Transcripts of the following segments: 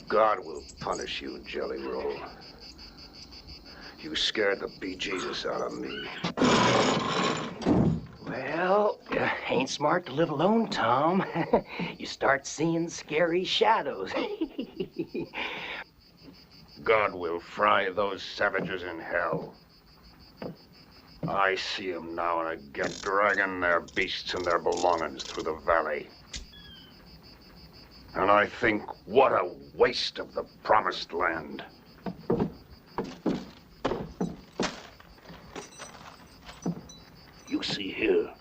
God will punish you, Jelly Roll. You scared the bejesus out of me. Well, ain't smart to live alone, Tom. You start seeing scary shadows. God will fry those savages in hell. I see 'em now and again dragging their beasts and their belongings through the valley. And I think, what a waste of the promised land. You see here,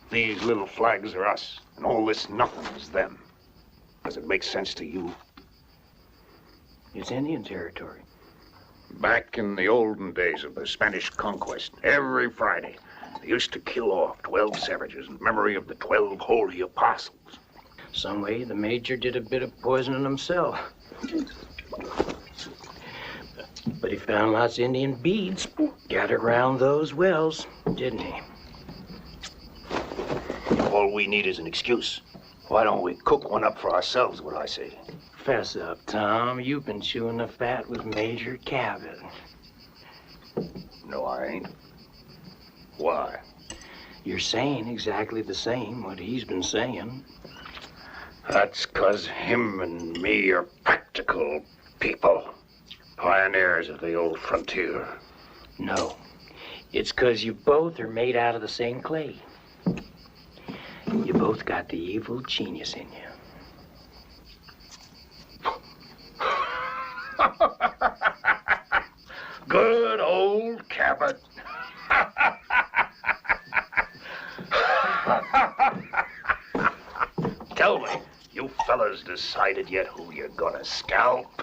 these little flags are us, and all this nothing is them. Does it make sense to you? It's Indian territory. Back in the olden days of the Spanish conquest, every Friday, they used to kill off 12 savages in memory of the 12 holy apostles. Some way the major did a bit of poisoning himself. But he found lots of Indian beads gathered around those wells, didn't he? All we need is an excuse. Why don't we cook one up for ourselves, what I say? Fess up, Tom. You've been chewing the fat with Major Cabot. No, I ain't. Why? You're saying exactly the same what he's been saying. That's 'cause him and me are practical people. Pioneers of the old frontier. No. It's 'cause you both are made out of the same clay. You both got the evil genius in you. Good old Cabot. Tell me, you fellas decided yet who you're gonna scalp?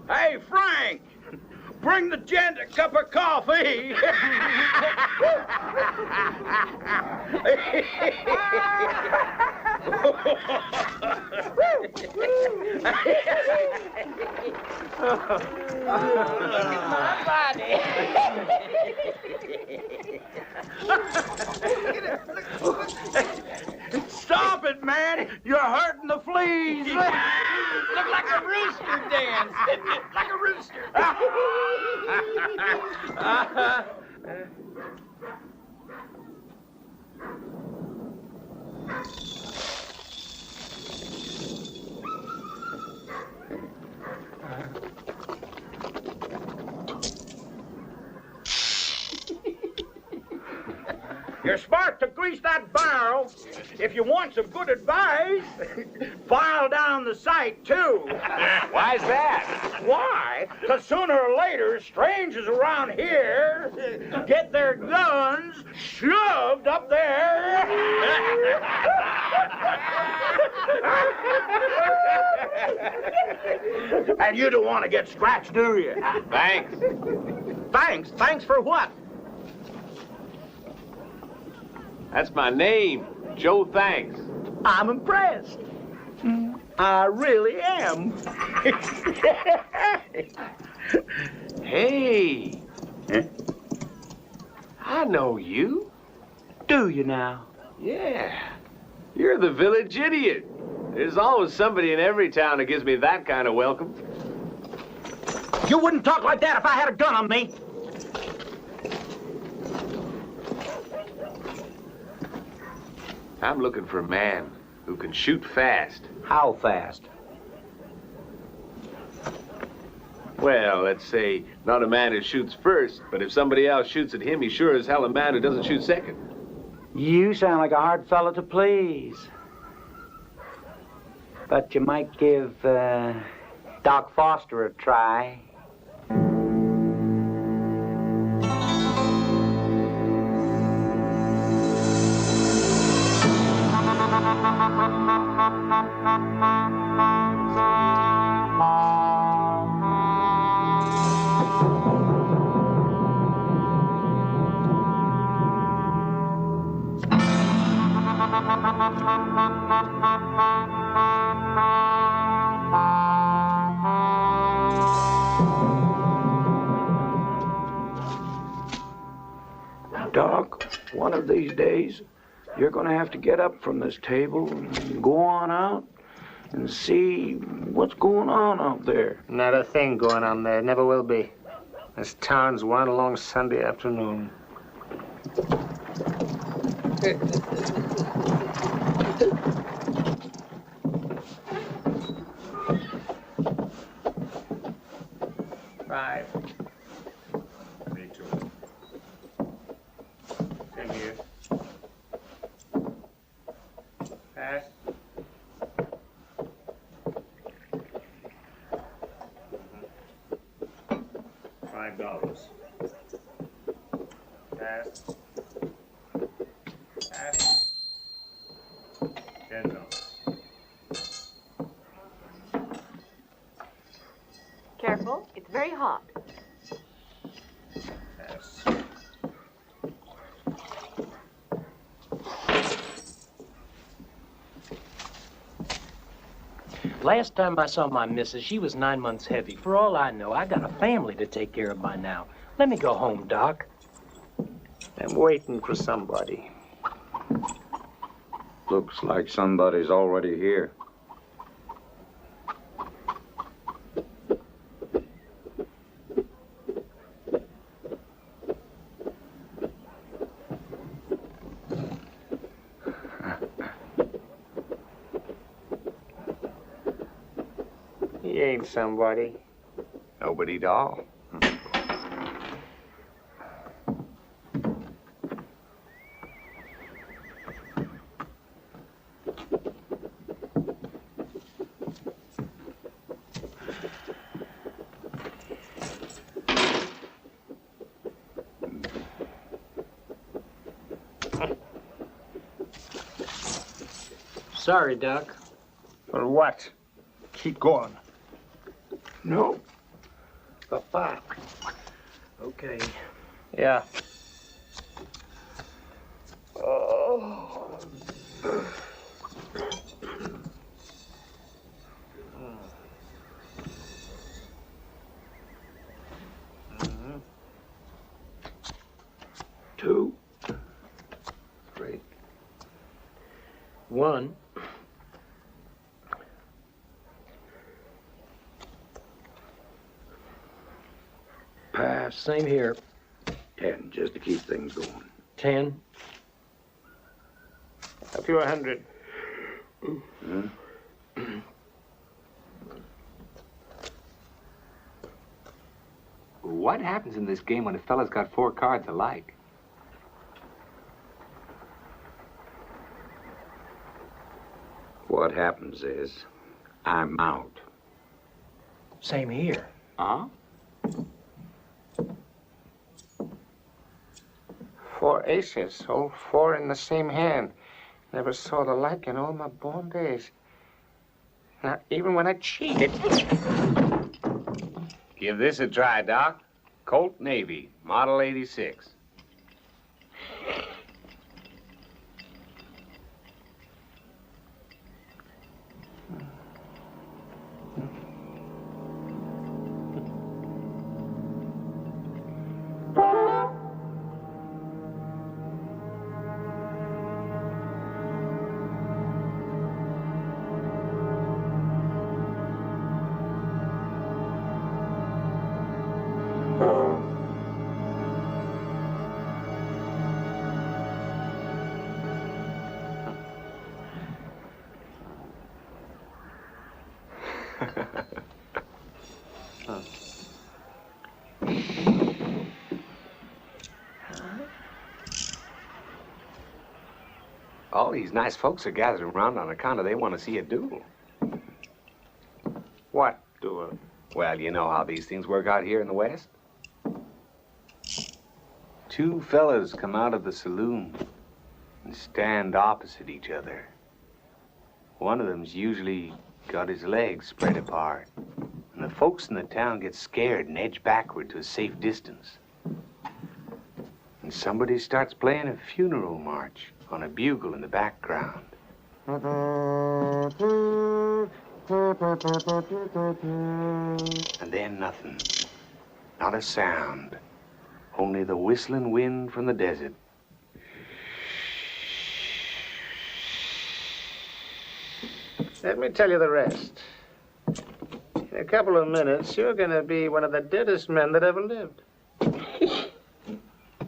Hey, Frank, bring the gent a cup of coffee. Look at my body. Stop it, man. You're hurting the fleas. Look like a rooster dance. Like a rooster. You're smart to grease that barrel. If you want some good advice, file down the sight, too. Why's that? Why? Because sooner or later, strangers around here get their guns shoved up there. And you don't want to get scratched, do you? Thanks. Thanks? Thanks for what? That's my name, Joe Thanks. I'm impressed. I really am. Hey. Huh? I know you. Do you now? Yeah. You're the village idiot. There's always somebody in every town that gives me that kind of welcome. You wouldn't talk like that if I had a gun on me. I'm looking for a man who can shoot fast. How fast? Well, let's say not a man who shoots first, but if somebody else shoots at him, he's sure as hell a man who doesn't shoot second. You sound like a hard fellow to please. But you might give Doc Foster a try. Doc, one of these days, you're going to have to get up from this table and go on out and see what's going on out there. Not a thing going on there. Never will be. This town's one long Sunday afternoon. Five. Me too. Same here. Pass. $5. Pass. Pass. $10. Careful, it's very hot. Pass. Last time I saw my missus, she was 9 months heavy. For all I know, I got a family to take care of by now. Let me go home, Doc. I'm waiting for somebody. Looks like somebody's already here. He ain't somebody. Nobody at all. Sorry, Doc. For what? Keep going. No, Papa. Okay. Yeah. Oh. Two. Great. One. Pass. Same here. 10, just to keep things going. 10. A few hundred. What happens in this game when a fella's got 4 cards alike? What happens is, I'm out. Same here. Huh? 4 aces, all 4 in the same hand. Never saw the like in all my born days. Not even when I cheated. Give this a try, Doc. Colt Navy, Model 86. All these nice folks are gathered around on account of they want to see a duel. What duel? Well, you know how these things work out here in the West. 2 fellas come out of the saloon and stand opposite each other. One of them's usually got his legs spread apart, and the folks in the town get scared and edge backward to a safe distance. And somebody starts playing a funeral march on a bugle in the background. And then nothing. Not a sound. Only the whistling wind from the desert. Let me tell you the rest. In a couple of minutes, you're gonna be one of the deadest men that ever lived.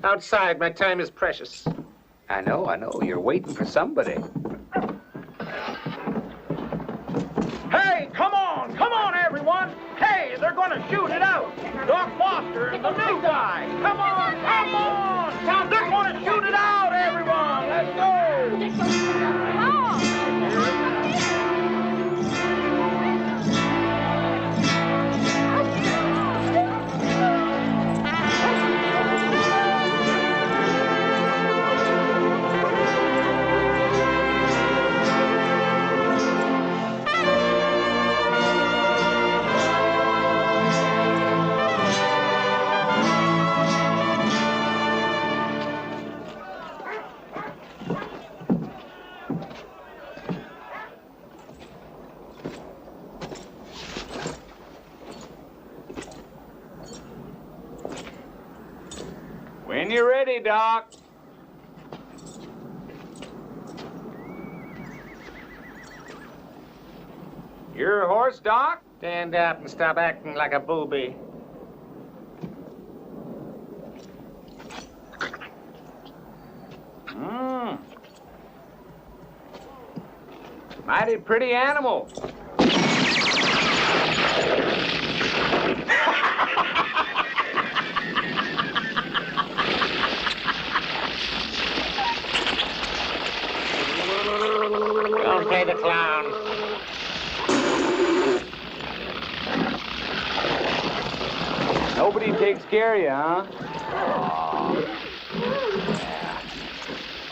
Outside, my time is precious. I know. You're waiting for somebody. Hey, come on, everyone! Hey, they're gonna shoot it out! Doc Foster and the new guy! Come on! They're gonna shoot it out, everyone! Let's go! When you're ready, Doc. Your horse, Doc? Stand up and stop acting like a booby. Mighty pretty animal. Don't play the clown. Nobody takes care of you, huh?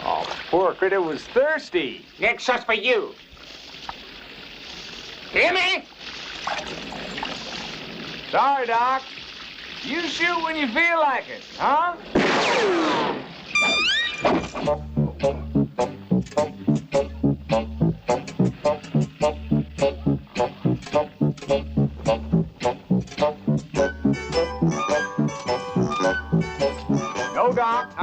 Oh, poor critter was thirsty. Next shot's for you. Hear me? Sorry, Doc. You shoot when you feel like it, huh? No, Doc.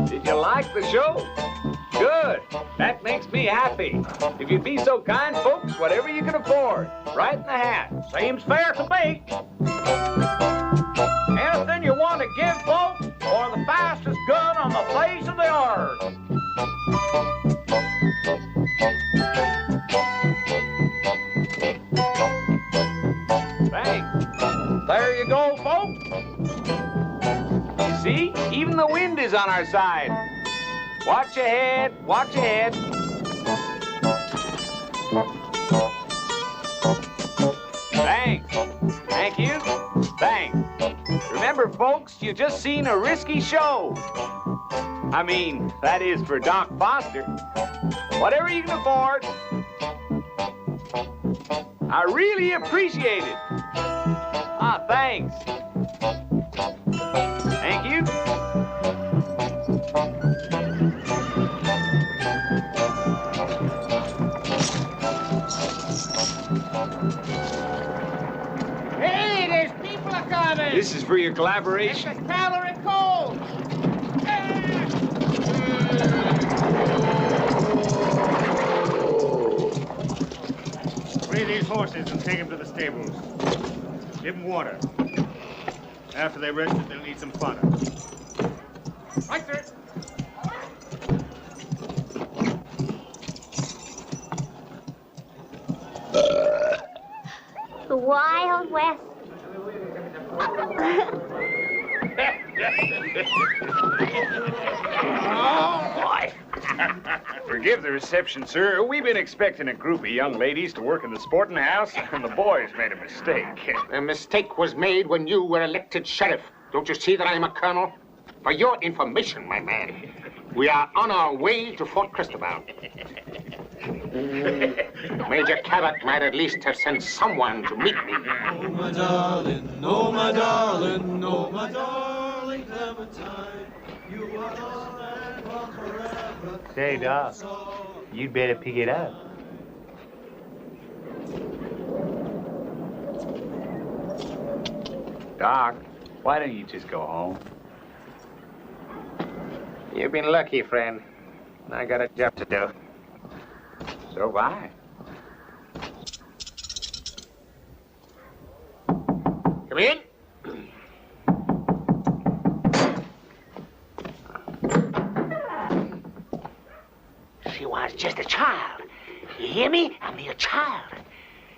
Did you like the show? Good. That makes me happy. If you'd be so kind, folks, whatever you can afford, right in the hat. Seems fair to me. Anything you want to give, folks, or the fastest gun on the face of the earth. Thanks. There you go, folks. You see? Even the wind is on our side. Watch ahead. Watch ahead. Thanks. Thank you. Thanks. Remember, folks, you just seen a risky show. I mean, that is for Doc Foster. Whatever you can afford. I really appreciate it. Ah, thanks. Thank you. Hey, there's people are coming. This is for your collaboration. It's a cavalry coach. Free these horses and take them to the stables. Give them water. After they rest, they'll eat some fodder. Right, sir. The Wild West. Oh, boy. Forgive the reception, sir. We've been expecting a group of young ladies to work in the sporting house, and the boys made a mistake. A mistake was made when you were elected sheriff. Don't you see that I'm a colonel? For your information, my man, we are on our way to Fort Cristobal. Major Cabot might at least have sent someone to meet me. Oh, my darling, oh, my darling, oh, my darling Clementine, you are all that want forever. Say, Doc, you'd better pick it up. Doc, why don't you just go home? You've been lucky, friend. I got a job to do. So have I. Come in. She was just a child. You hear me? I'm your child.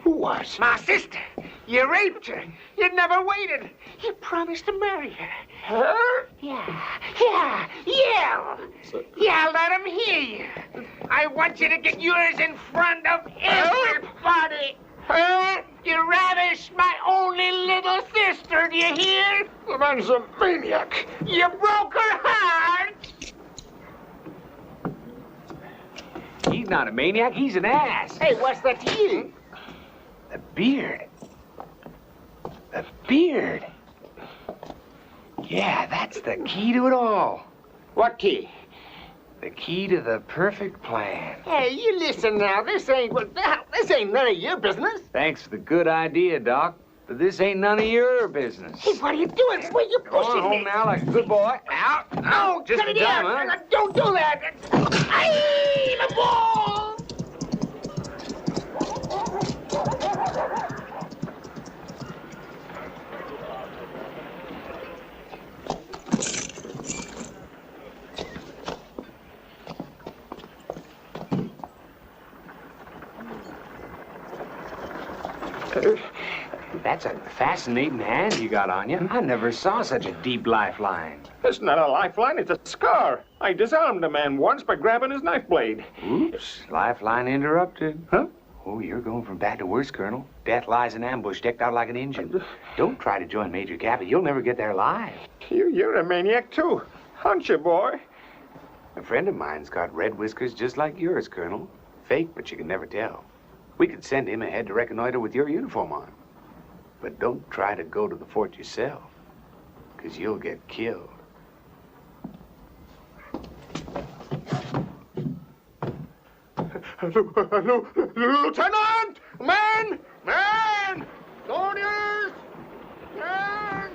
Who was? My sister. You raped her. You never waited. You promised to marry her. Her? Yeah. Yell. Yeah, let him hear you. I want you to get yours in front of everybody. Her? You ravished my only little sister, do you hear? The man's a maniac. You broke her heart. He's not a maniac, he's an ass. Hey, what's that to you? The beard. The beard. Yeah, that's the key to it all. What key? The key to the perfect plan. Hey, you listen now. This ain't none of your business. Thanks for the good idea, Doc. But this ain't none of your business. Hey, what are you doing? Where you Go on pushing home me? now like a good boy. Out. No, Just cut a it dime, out. huh? Don't do that. Aye, the ball. That's a fascinating hand you got on you. I never saw such a deep lifeline. It's not a lifeline, it's a scar. I disarmed a man once by grabbing his knife blade. Oops, lifeline interrupted. Huh? Oh, you're going from bad to worse, Colonel. Death lies in ambush, decked out like an Injun. Don't try to join Major Cappy. You'll never get there alive. You're a maniac, too. Aren't you, boy? A friend of mine's got red whiskers just like yours, Colonel. Fake, but you can never tell. We could send him ahead to reconnoiter with your uniform on. But don't try to go to the fort yourself, because you'll get killed. Lieutenant! Man! Man! Soldiers! Man!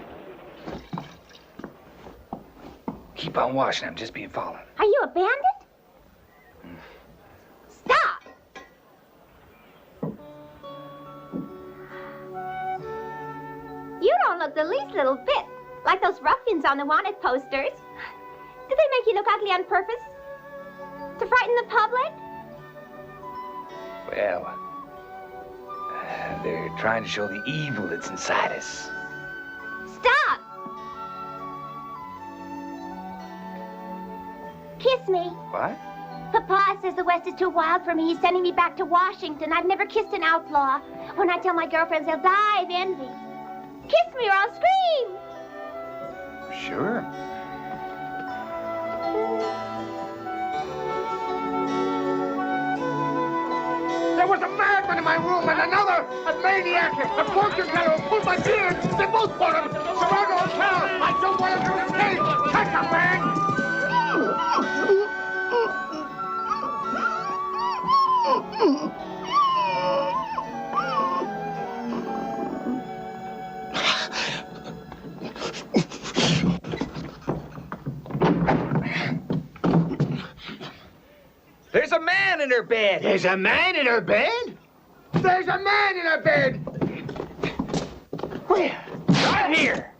Keep on watching. I'm just being followed. Are you a bandit? Stop! You don't look the least little bit like those ruffians on the wanted posters. Did they make you look ugly on purpose? To frighten the public? Well, they're trying to show the evil that's inside us. Stop! Kiss me. What? Papa says the West is too wild for me. He's sending me back to Washington. I've never kissed an outlaw. When I tell my girlfriends, they'll die of envy. Kiss me or I'll scream. Sure. There was a madman in my room and another, a maniac, a fortune teller who pulled my beard. They both want him. Surround the hotel. I don't want him to escape. Catch him, man. There's a man in her bed. There's a man in her bed? There's a man in her bed! Where? Right here.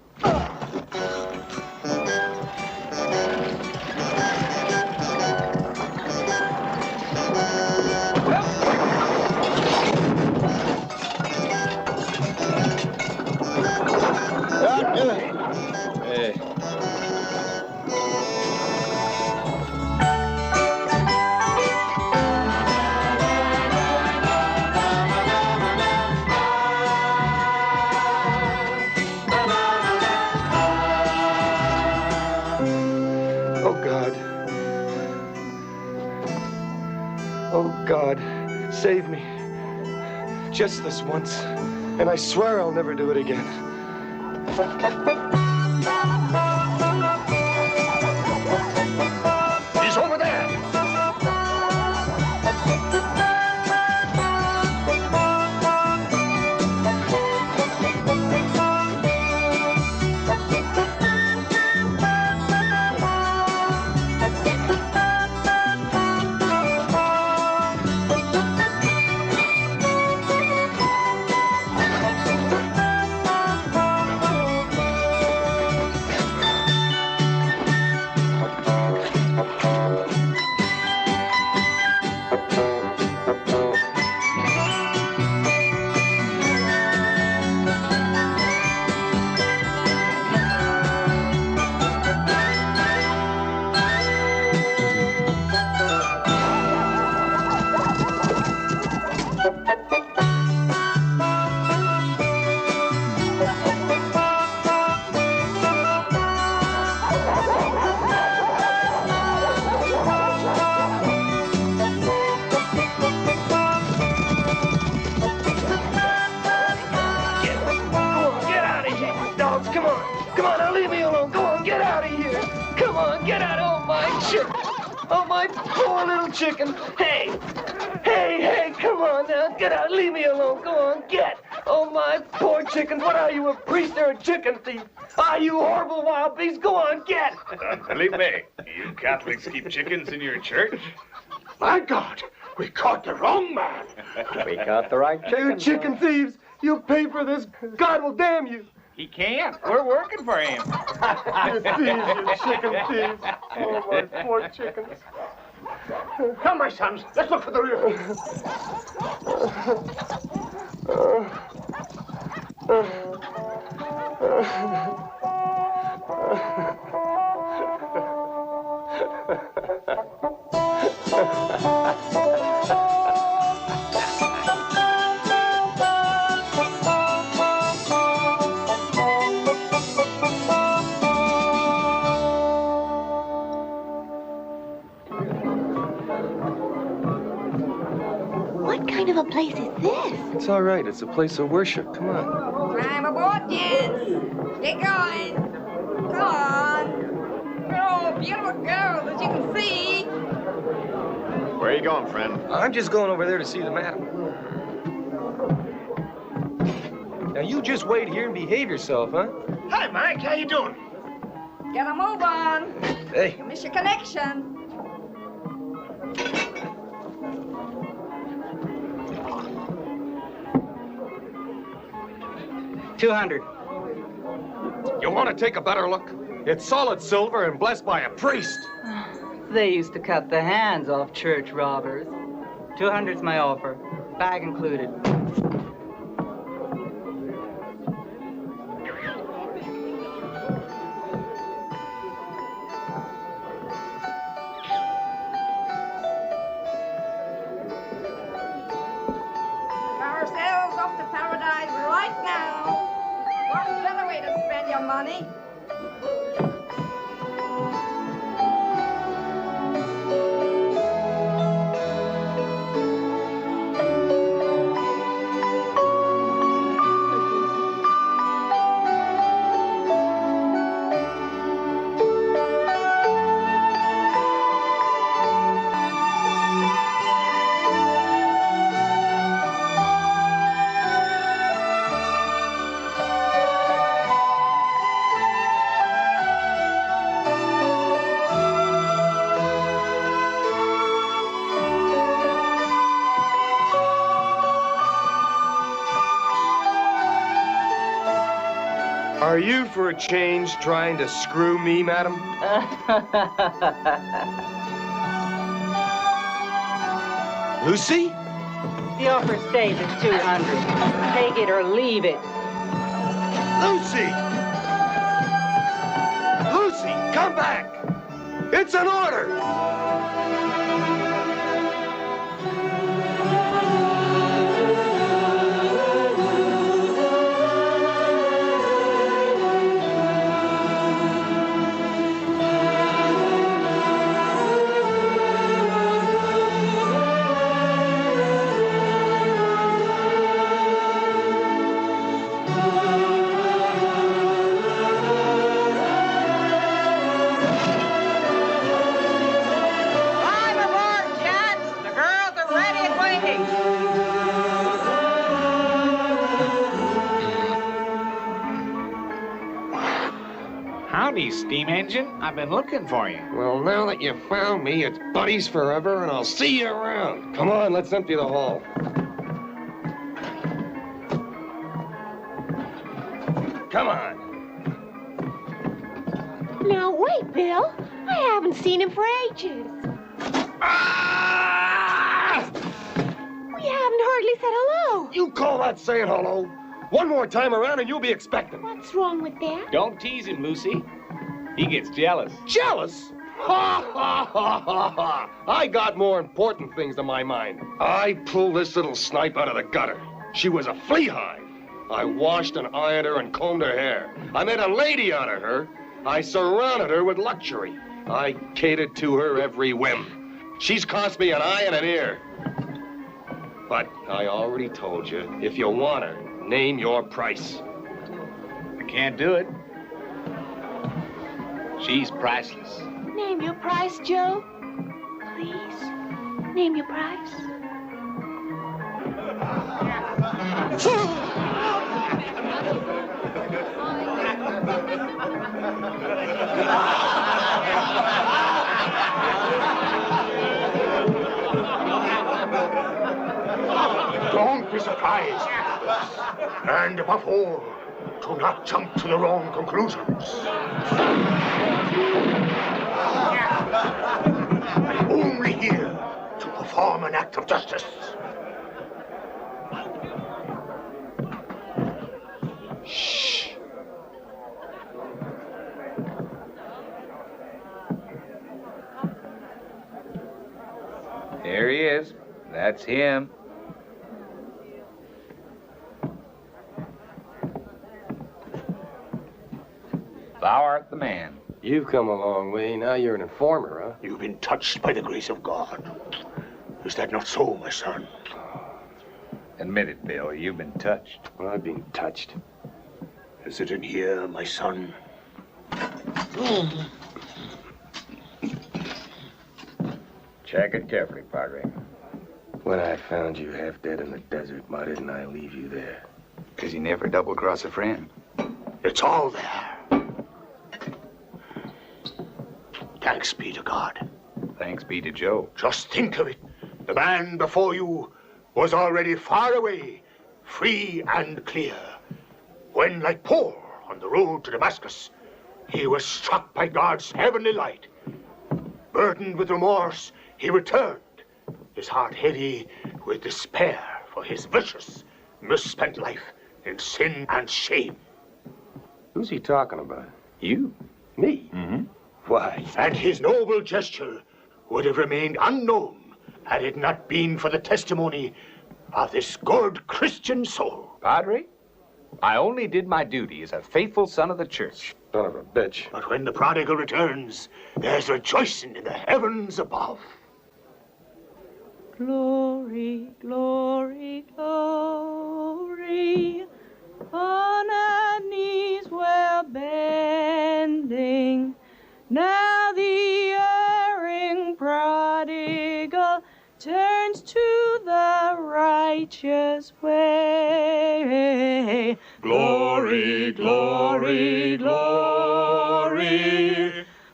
God, save me. Just this once, and I swear I'll never do it again. He's over there! Chicken. Hey, come on now. Get out. Leave me alone. Go on, get. Oh, my poor chickens. What are you, a priest or a chicken thief? Ah, you horrible wild beast. Go on, get. Felipe, you Catholics keep chickens in your church? My God, we caught the wrong man. We caught the right chicken. You chicken thieves. You pay for this. God will damn you. He can't. We're working for him. You thieves, you chicken thieves. Oh, my poor chickens. Come, my sons, let's look for the real. What kind of a place is this? It's all right. It's a place of worship. Come on. Climb aboard, gents. Get going. Come on. Oh, beautiful girls, as you can see. Where are you going, friend? I'm just going over there to see the madam. Now, you just wait here and behave yourself, huh? Hi, Mike. How you doing? Get a move on. Hey. You miss your connection. $200. You want to take a better look? It's solid silver and blessed by a priest. They used to cut the hands off church robbers. 200's my offer. Bag included. Ourselves off to paradise right now. What better way to spend your money? Are you, for a change, trying to screw me, madam? Lucy? The offer stays at 200. Take it or leave it. Lucy! Lucy, come back! It's an order! Howdy, steam engine. I've been looking for you. Well, now that you found me, it's buddies forever, and I'll see you around. Come on, let's empty the hall. Come on. Now, wait, Bill. I haven't seen him for ages. Ah! We haven't hardly said hello. You call that saying hello? One more time around and you'll be expecting. What's wrong with that? Don't tease him, Lucy. He gets jealous. Jealous? Ha, ha, ha, ha, ha. I got more important things in my mind. I pulled this little snipe out of the gutter. She was a flea hive. I washed and ironed her and combed her hair. I made a lady out of her. I surrounded her with luxury. I catered to her every whim. She's cost me an eye and an ear. But I already told you, if you want her, name your price. I can't do it. She's priceless. Name your price, Joe. Please, name your price. Don't be surprised. And above all, do not jump to the wrong conclusions. I'm only here to perform an act of justice. There he is. That's him. Thou art the man. You've come a long way. Now you're an informer, huh? You've been touched by the grace of God. Is that not so, my son? Admit it, Bill. You've been touched. Well, I've been touched. Is it in here, my son? Check it carefully, Padre. When I found you half dead in the desert, why didn't I leave you there? Because you never double-cross a friend. It's all there. Thanks be to God. Thanks be to Joe. Just think of it. The man before you was already far away, free and clear, when, like Paul on the road to Damascus, he was struck by God's heavenly light. Burdened with remorse, he returned, his heart heavy with despair for his vicious, misspent life in sin and shame. Who's he talking about? You. Me? Mm-hmm. Why? And his noble gesture would have remained unknown had it not been for the testimony of this good Christian soul. Padre, I only did my duty as a faithful son of the church. Son of a bitch. But when the prodigal returns, there's rejoicing in the heavens above. Glory, glory, glory, on our knees we're bending. Now the erring prodigal turns to the righteous way. Glory, glory, glory,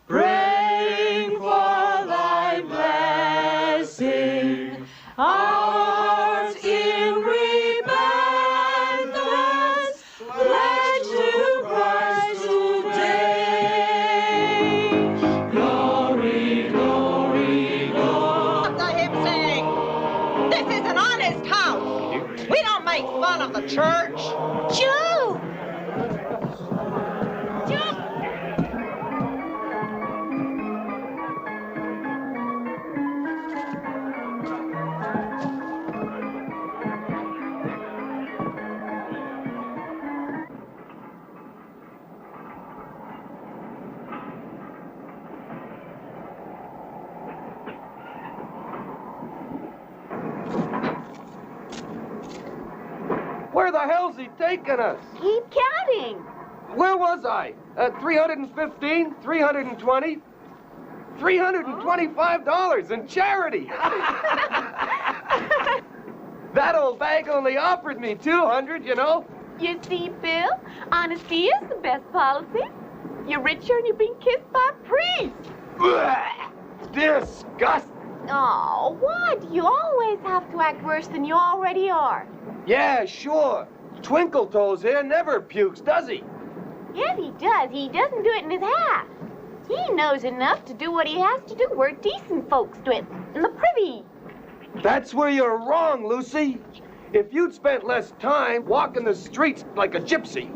praying for thy blessing. Our hearts in repentance pledge to Christ today. Glory, glory, glory. Stop the hip sing. This is an honest house. We don't make fun of the church. Joe! Joe! Where the hell's he taking us? Keep counting. Where was I? 315, 320, $325 in charity. That old bag only offered me 200, you know. You see, Bill, honesty is the best policy. You're richer and you're being kissed by a priest. Disgusting. Oh, what? You always have to act worse than you already are. Yeah, sure. Twinkle Toes here never pukes, does he? If he does, he doesn't do it in his half. He knows enough to do what he has to do where decent folks do it, in the privy. That's where you're wrong, Lucy. If you'd spent less time walking the streets like a gypsy,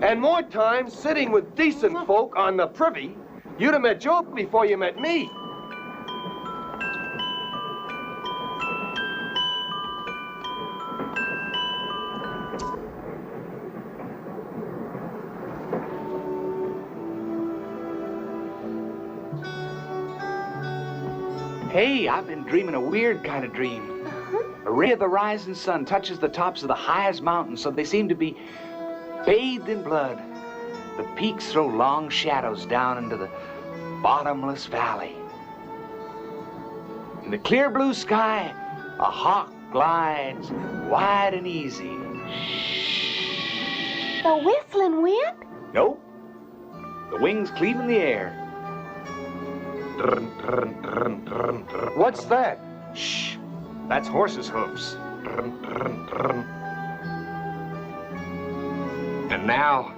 and more time sitting with decent folk on the privy, you'd have met Joe before you met me. Hey, I've been dreaming a weird kind of dream. A ray of the rising sun touches the tops of the highest mountains, so they seem to be bathed in blood. The peaks throw long shadows down into the bottomless valley. In the clear blue sky, a hawk glides wide and easy. The whistling wind? Nope. The wings cleave in the air. What's that? Shh. That's horses' hoofs. And now,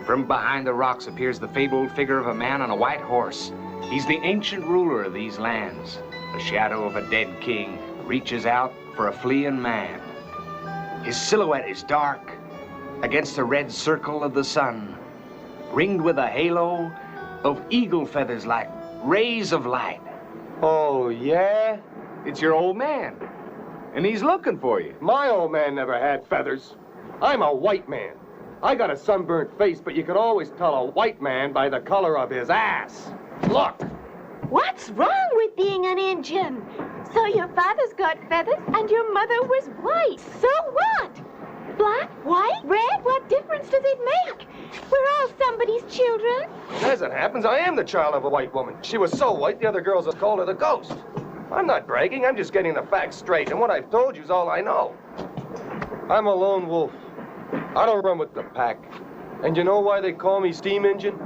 from behind the rocks appears the fabled figure of a man on a white horse. He's the ancient ruler of these lands. The shadow of a dead king reaches out for a fleeing man. His silhouette is dark against the red circle of the sun, ringed with a halo of eagle feathers like rays of light. Oh, yeah? It's your old man. And he's looking for you. My old man never had feathers. I'm a white man. I got a sunburnt face, but you could always tell a white man by the color of his ass. Look. What's wrong with being an Indian? So your father's got feathers and your mother was white. So what? Black, white, red, what difference does it make? We're all somebody's children. As it happens, I am the child of a white woman. She was so white, the other girls have called her the ghost. I'm not bragging, I'm just getting the facts straight, and what I've told you is all I know. I'm a lone wolf. I don't run with the pack. And you know why they call me steam engine?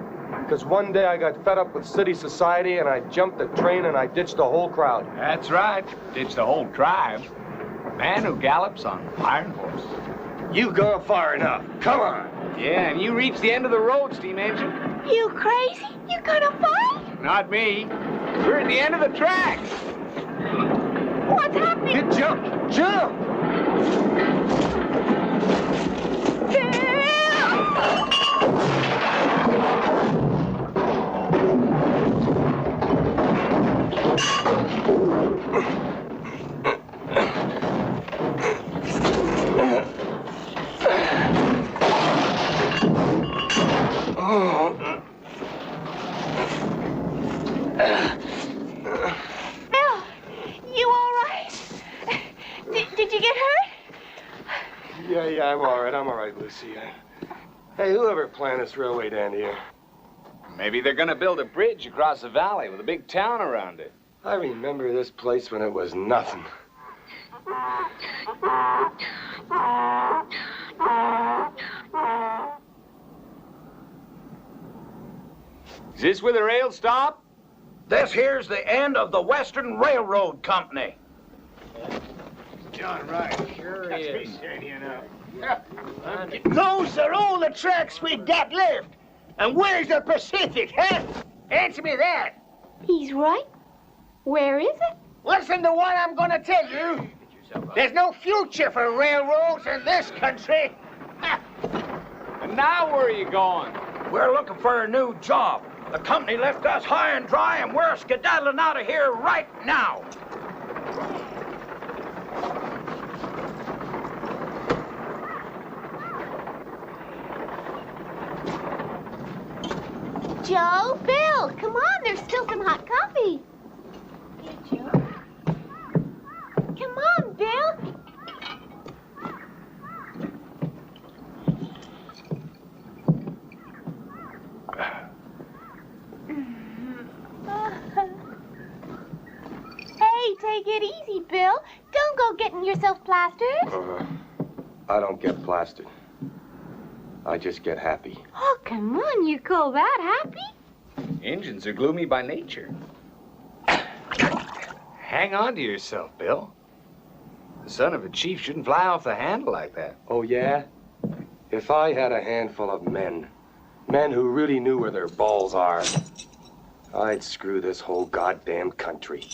Because one day I got fed up with city society and I jumped the train and I ditched the whole crowd. That's right. Ditched the whole tribe. Man who gallops on iron horse. You've gone far enough. Come on. Yeah, and you reached the end of the road, steam engine. You crazy? You gonna fight? Not me. We're at the end of the tracks. What's happening? You jump! Jump! Bill, you all right? Did you get hurt? Yeah, I'm all right, Lucy. Hey, whoever planned this railway down here? Maybe they're gonna build a bridge across the valley with a big town around it. I remember this place when it was nothing. Is this where the rails stop? This here's the end of the Western Railroad Company. John, right. Sure is. Those are all the tracks we got left. And where's the Pacific, huh? Answer me that. He's right. Where is it? Listen to what I'm gonna tell you. There's no future for railroads in this country. And now where are you going? We're looking for a new job. The company left us high and dry, and we're skedaddling out of here right now. Joe, Bill, come on, there's still some hot coffee. Hey, Joe. Come on, Bill. Hey, take it easy, Bill. Don't go getting yourself plastered. I don't get plastered. I just get happy. Oh, come on, you call that happy? Engines are gloomy by nature. Hang on to yourself, Bill. The son of a chief shouldn't fly off the handle like that. Oh, yeah? If I had a handful of men who really knew where their balls are, I'd screw this whole goddamn country.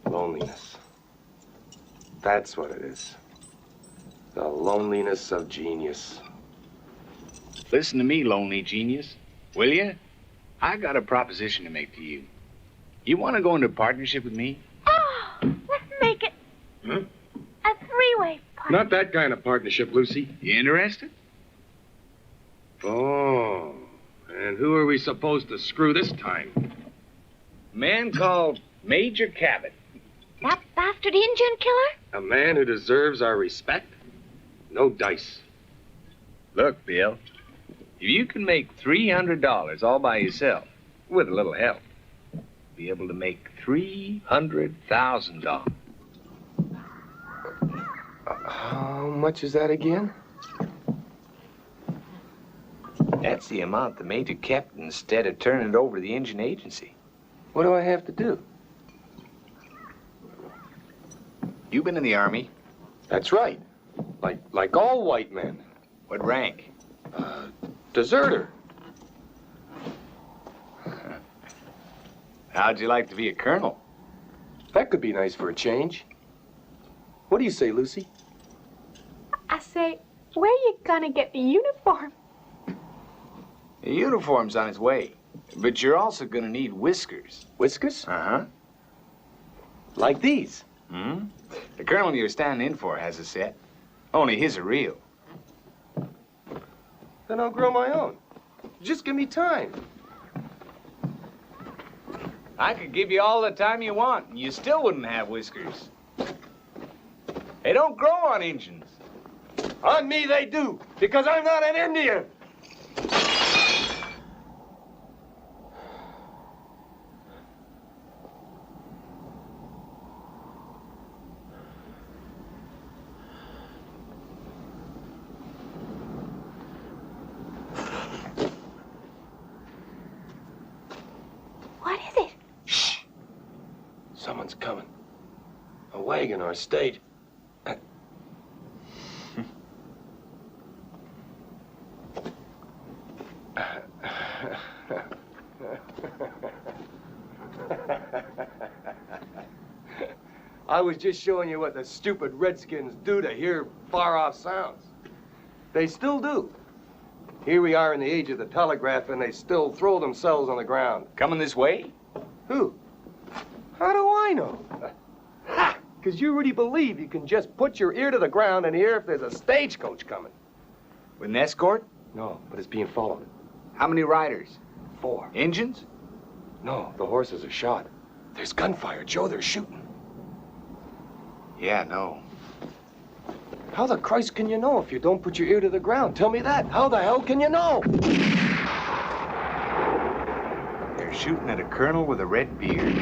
Loneliness. That's what it is. The loneliness of genius. Listen to me, lonely genius. Will you? I got a proposition to make to you. You want to go into partnership with me? Oh, let's make it a three-way partnership. Not that kind of partnership, Lucy. You interested? Oh, and who are we supposed to screw this time? A man called Major Cabot. That bastard Indian killer? A man who deserves our respect? No dice. Look, Bill, if you can make $300 all by yourself, with a little help, be able to make $300,000. How much is that again? That's the amount the major kept instead of turning it over to the engine agency. What do I have to do? You've been in the Army. That's right. Like all white men. What rank? Deserter. How'd you like to be a colonel? That could be nice for a change. What do you say, Lucy? I say, where you gonna get the uniform? The uniform's on its way. But you're also gonna need whiskers. Whiskers? Uh-huh. Like these? Hmm? The colonel you're standing in for has a set. Only his are real. Then I'll grow my own. Just give me time. I could give you all the time you want, and you still wouldn't have whiskers. They don't grow on Injuns. On me they do, because I'm not an Indian. What is it? Shh. Someone's coming. A wagon or a stage. I was just showing you what the stupid Redskins do to hear far-off sounds. They still do. Here we are in the age of the telegraph, and they still throw themselves on the ground. Coming this way? Who? How do I know? Ha! Because you really believe you can just put your ear to the ground and hear if there's a stagecoach coming. With an escort? No, but it's being followed. How many riders? 4. Injuns? No, the horses are shot. There's gunfire, Joe. They're shooting. Yeah, no. How the Christ can you know if you don't put your ear to the ground? Tell me that. How the hell can you know? They're shooting at a colonel with a red beard.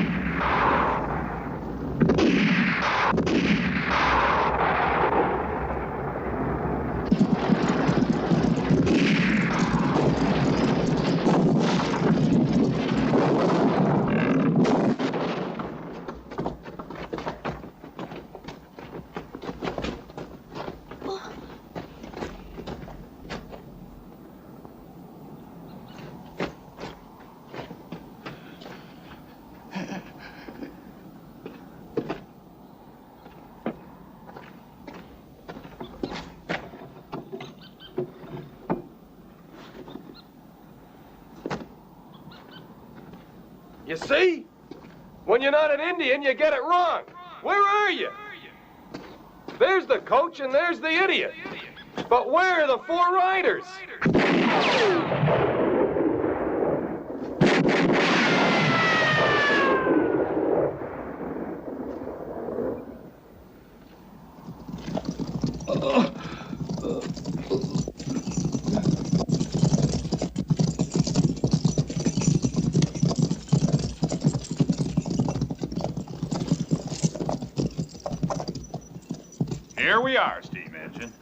You see? When you're not an Indian, you get it wrong. Where are you? There's the coach and there's the idiot. But where are the 4 riders? Here we are, steam engine.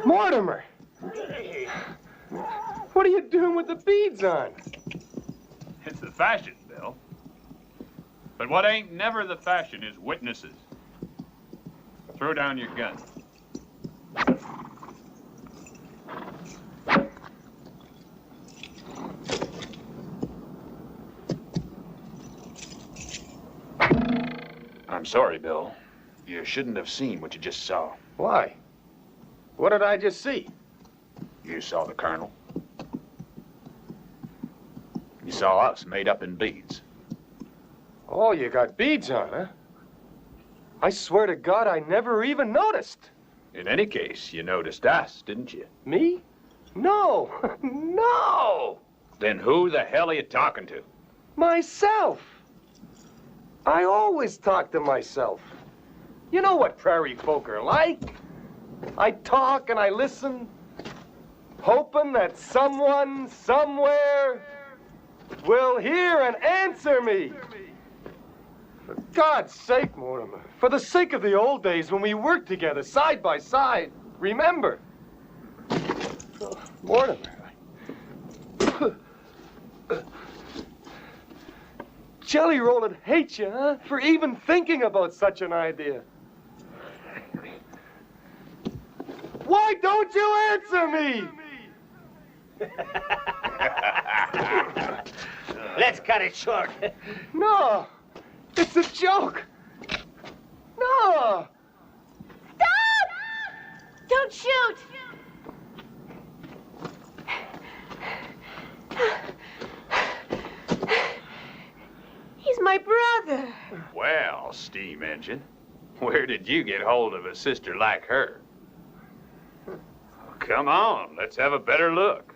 Mortimer! What are you doing with the beads on? It's the fashion, Bill. But what ain't never the fashion is witnesses. Throw down your gun. I'm sorry, Bill. You shouldn't have seen what you just saw. Why? What did I just see? You saw the colonel. You saw us made up in beads. Oh, you got beads on, huh? I swear to God, I never even noticed. In any case, you noticed us, didn't you? Me? No. No! Then who the hell are you talking to? Myself. I always talk to myself. You know what prairie folk are like. I talk and I listen, hoping that someone, somewhere, will hear and answer me. For God's sake, Mortimer, for the sake of the old days when we worked together, side by side, remember. Oh, Mortimer. Jelly Roll'd hate you, huh? For even thinking about such an idea. Why don't you answer me? Let's cut it short. No, it's a joke. No. Stop! Don't shoot! Well, steam engine, where did you get hold of a sister like her? Come on, let's have a better look.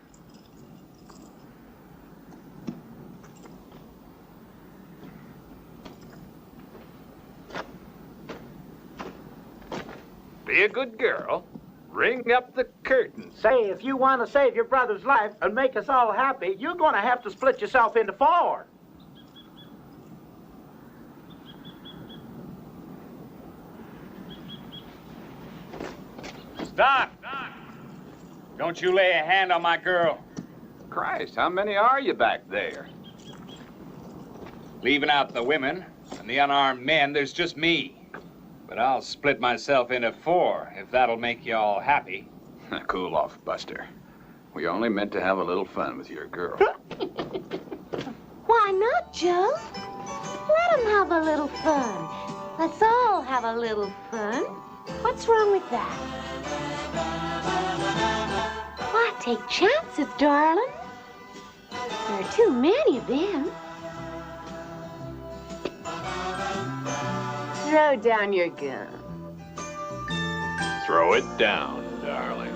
Be a good girl. Ring up the curtain. Say, if you want to save your brother's life and make us all happy, you're going to have to split yourself into 4. Stop! Don't you lay a hand on my girl. Christ, how many are you back there? Leaving out the women and the unarmed men, there's just me. But I'll split myself into 4, if that'll make you all happy. Cool off, Buster. We only meant to have a little fun with your girl. Why not, Joe? Let him have a little fun. Let's all have a little fun. What's wrong with that? Why take chances, darling? There are too many of them. Throw down your gun. Throw it down, darling.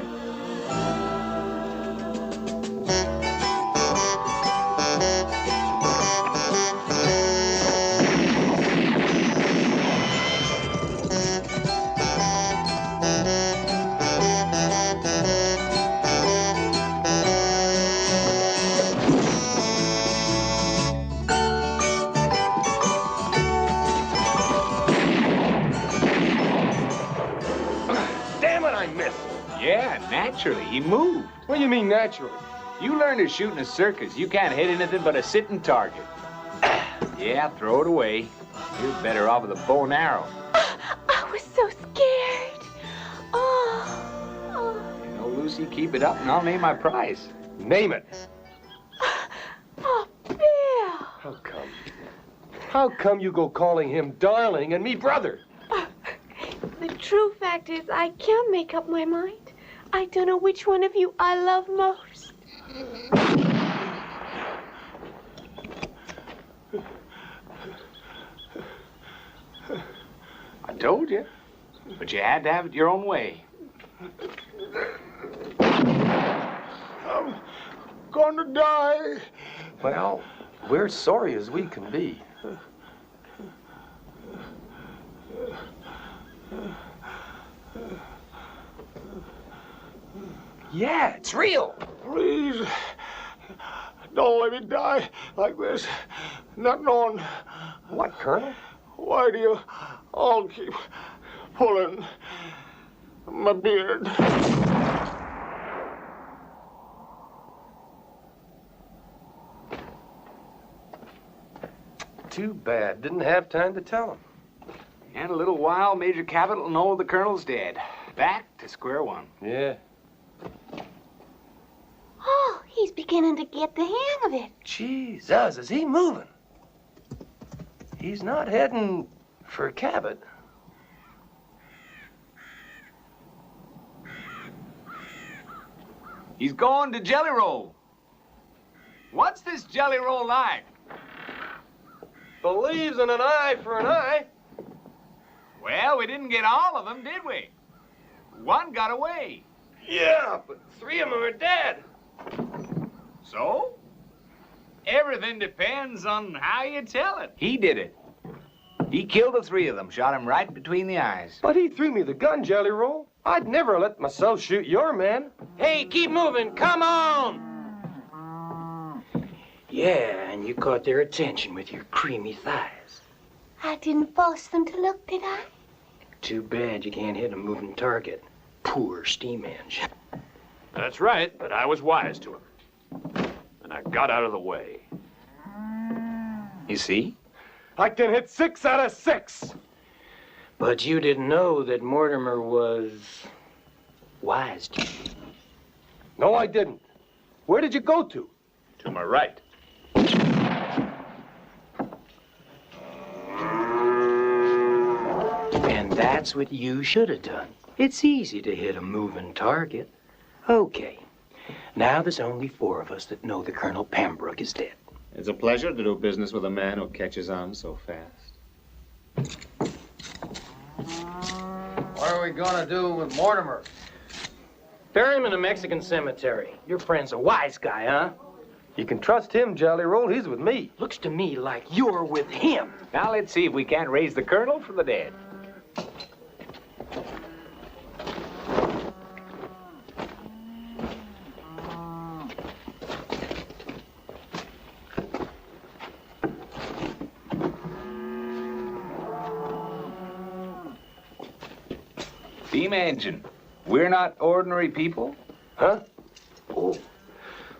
Yeah, naturally. He moved. What do you mean, naturally? You learn to shoot in a circus. You can't hit anything but a sitting target. Yeah, throw it away. You're better off with a bow and arrow. I was so scared. Oh. You know, Lucy, keep it up and I'll name my price. Name it. Oh, Bill. How come? How come you go calling him darling and me brother? The true fact is I can't make up my mind. I don't know which one of you I love most. I told you. But you had to have it your own way. I'm gonna die. Well, we're sorry as we can be. Yeah, it's real. Please, don't let me die like this. Not knowing. What, Colonel? Why do you all keep pulling my beard? Too bad. Didn't have time to tell him. In a little while, Major Cabot will know the Colonel's dead. Back to square one. Yeah. Oh, he's beginning to get the hang of it. Jesus, is he moving? He's not heading for Cabot. He's going to Jelly Roll. What's this Jelly Roll like? Believes in an eye for an eye. Well, we didn't get all of them, did we? One got away. Yeah, but 3 of them are dead. So? Everything depends on how you tell it. He did it. He killed the 3 of them, shot him right between the eyes. But he threw me the gun, Jelly Roll. I'd never let myself shoot your man. Hey, keep moving. Come on. Yeah, and you caught their attention with your creamy thighs. I didn't force them to look, did I? Too bad you can't hit a moving target. Poor steam engine. That's right, but I was wise to him. And I got out of the way. You see? I can hit 6 out of 6. But you didn't know that Mortimer was wise to you. No, I didn't. Where did you go to? To my right. And that's what you should have done. It's easy to hit a moving target. Okay. Now there's only 4 of us that know that Colonel Pembroke is dead. It's a pleasure to do business with a man who catches on so fast. What are we gonna do with Mortimer? Bury him in a Mexican cemetery. Your friend's a wise guy, huh? You can trust him, Jolly Roll. He's with me. Looks to me like you're with him. Now let's see if we can't raise the colonel from the dead. Imagine, we're not ordinary people? Huh? Oh.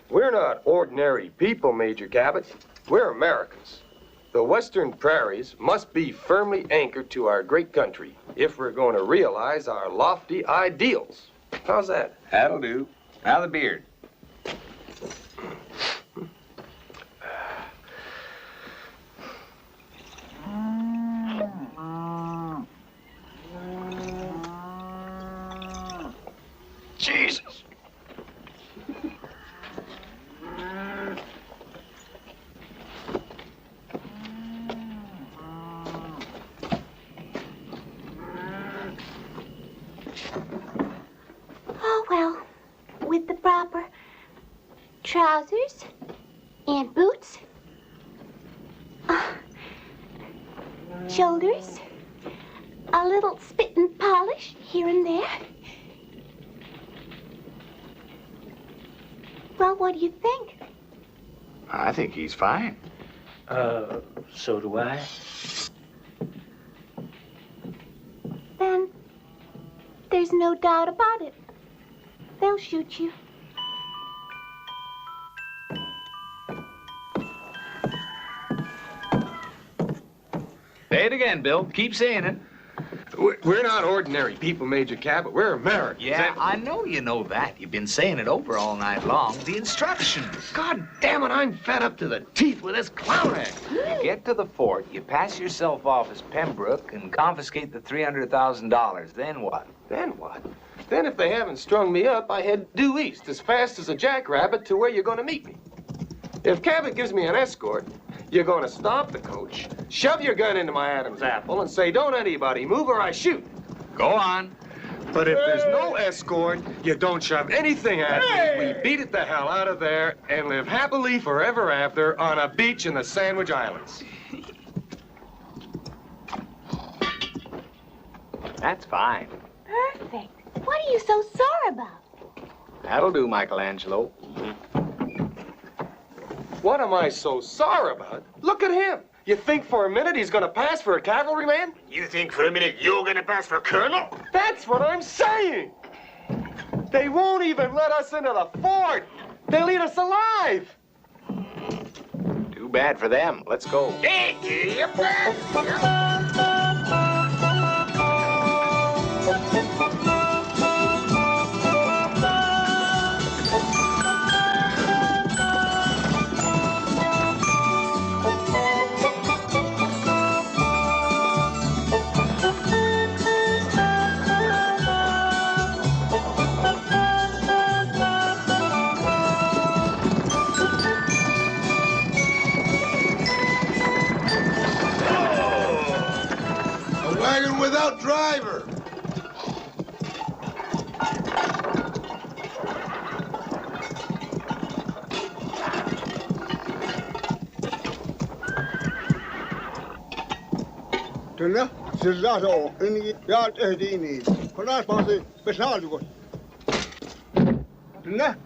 We're not ordinary people, Major Cabot. We're Americans. The western prairies must be firmly anchored to our great country if we're going to realize our lofty ideals. How's that? That'll do. Now the beard. Jesus! Oh, well, with the proper trousers and boots, shoulders, a little spit and polish here and there. Well, what do you think? I think he's fine. So do I. Then there's no doubt about it. They'll shoot you. Say it again, Bill. Keep saying it. We're not ordinary people, Major Cabot. We're Americans. Yeah, I know you know that. You've been saying it over all night long. The instructions. God damn it, I'm fed up to the teeth with this clown act. You get to the fort, you pass yourself off as Pembroke and confiscate the $300,000. Then what? Then what? Then if they haven't strung me up, I head due east as fast as a jackrabbit to where you're going to meet me. If Cabot gives me an escort, you're going to stop the coach, shove your gun into my Adam's apple, and say, "Don't anybody move or I shoot." Go on. But if there's no escort, you don't shove anything at me. We beat it the hell out of there and live happily forever after on a beach in the Sandwich Islands. That's fine. Perfect. What are you so sore about? That'll do, Michelangelo. What am I so sore about? Look at him. You think for a minute he's gonna pass for a cavalryman? You think for a minute you're gonna pass for colonel? That's what I'm saying. They won't even let us into the fort. They'll eat us alive. Too bad for them. Let's go. Without driver. Tuna silato ini ya edini. Konas pasi pesalu. Tuna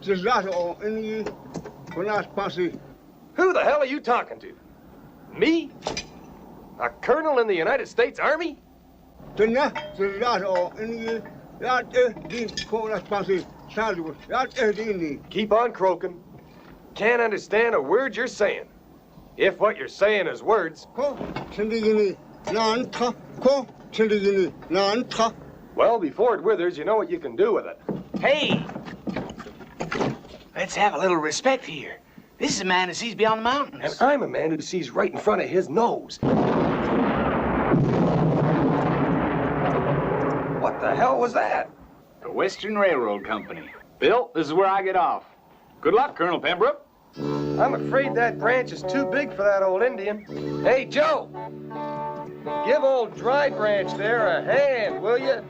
silato ini konas pasi. Who the hell are you talking to? Me? A colonel in the United States Army? Keep on croaking. Can't understand a word you're saying. If what you're saying is words. Well, before it withers, you know what you can do with it. Hey! Let's have a little respect here. This is a man who sees beyond the mountains. And I'm a man who sees right in front of his nose. What the hell was that? The Western Railroad Company. Bill, this is where I get off. Good luck, Colonel Pembroke. I'm afraid that branch is too big for that old Indian. Hey, Joe! Give old Dry Branch there a hand, will you?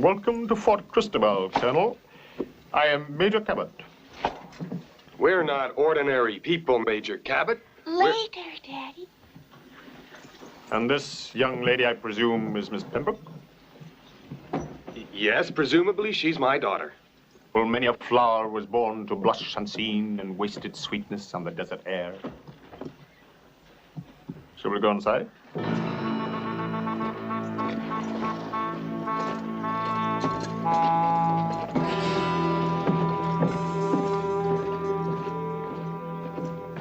Welcome to Fort Cristobal, Colonel. I am Major Cabot. We're not ordinary people, Major Cabot. Later, Daddy. And this young lady, I presume, is Miss Pembroke? Yes, presumably she's my daughter. Full many a flower was born to blush unseen and waste its sweetness on the desert air. Shall we go inside?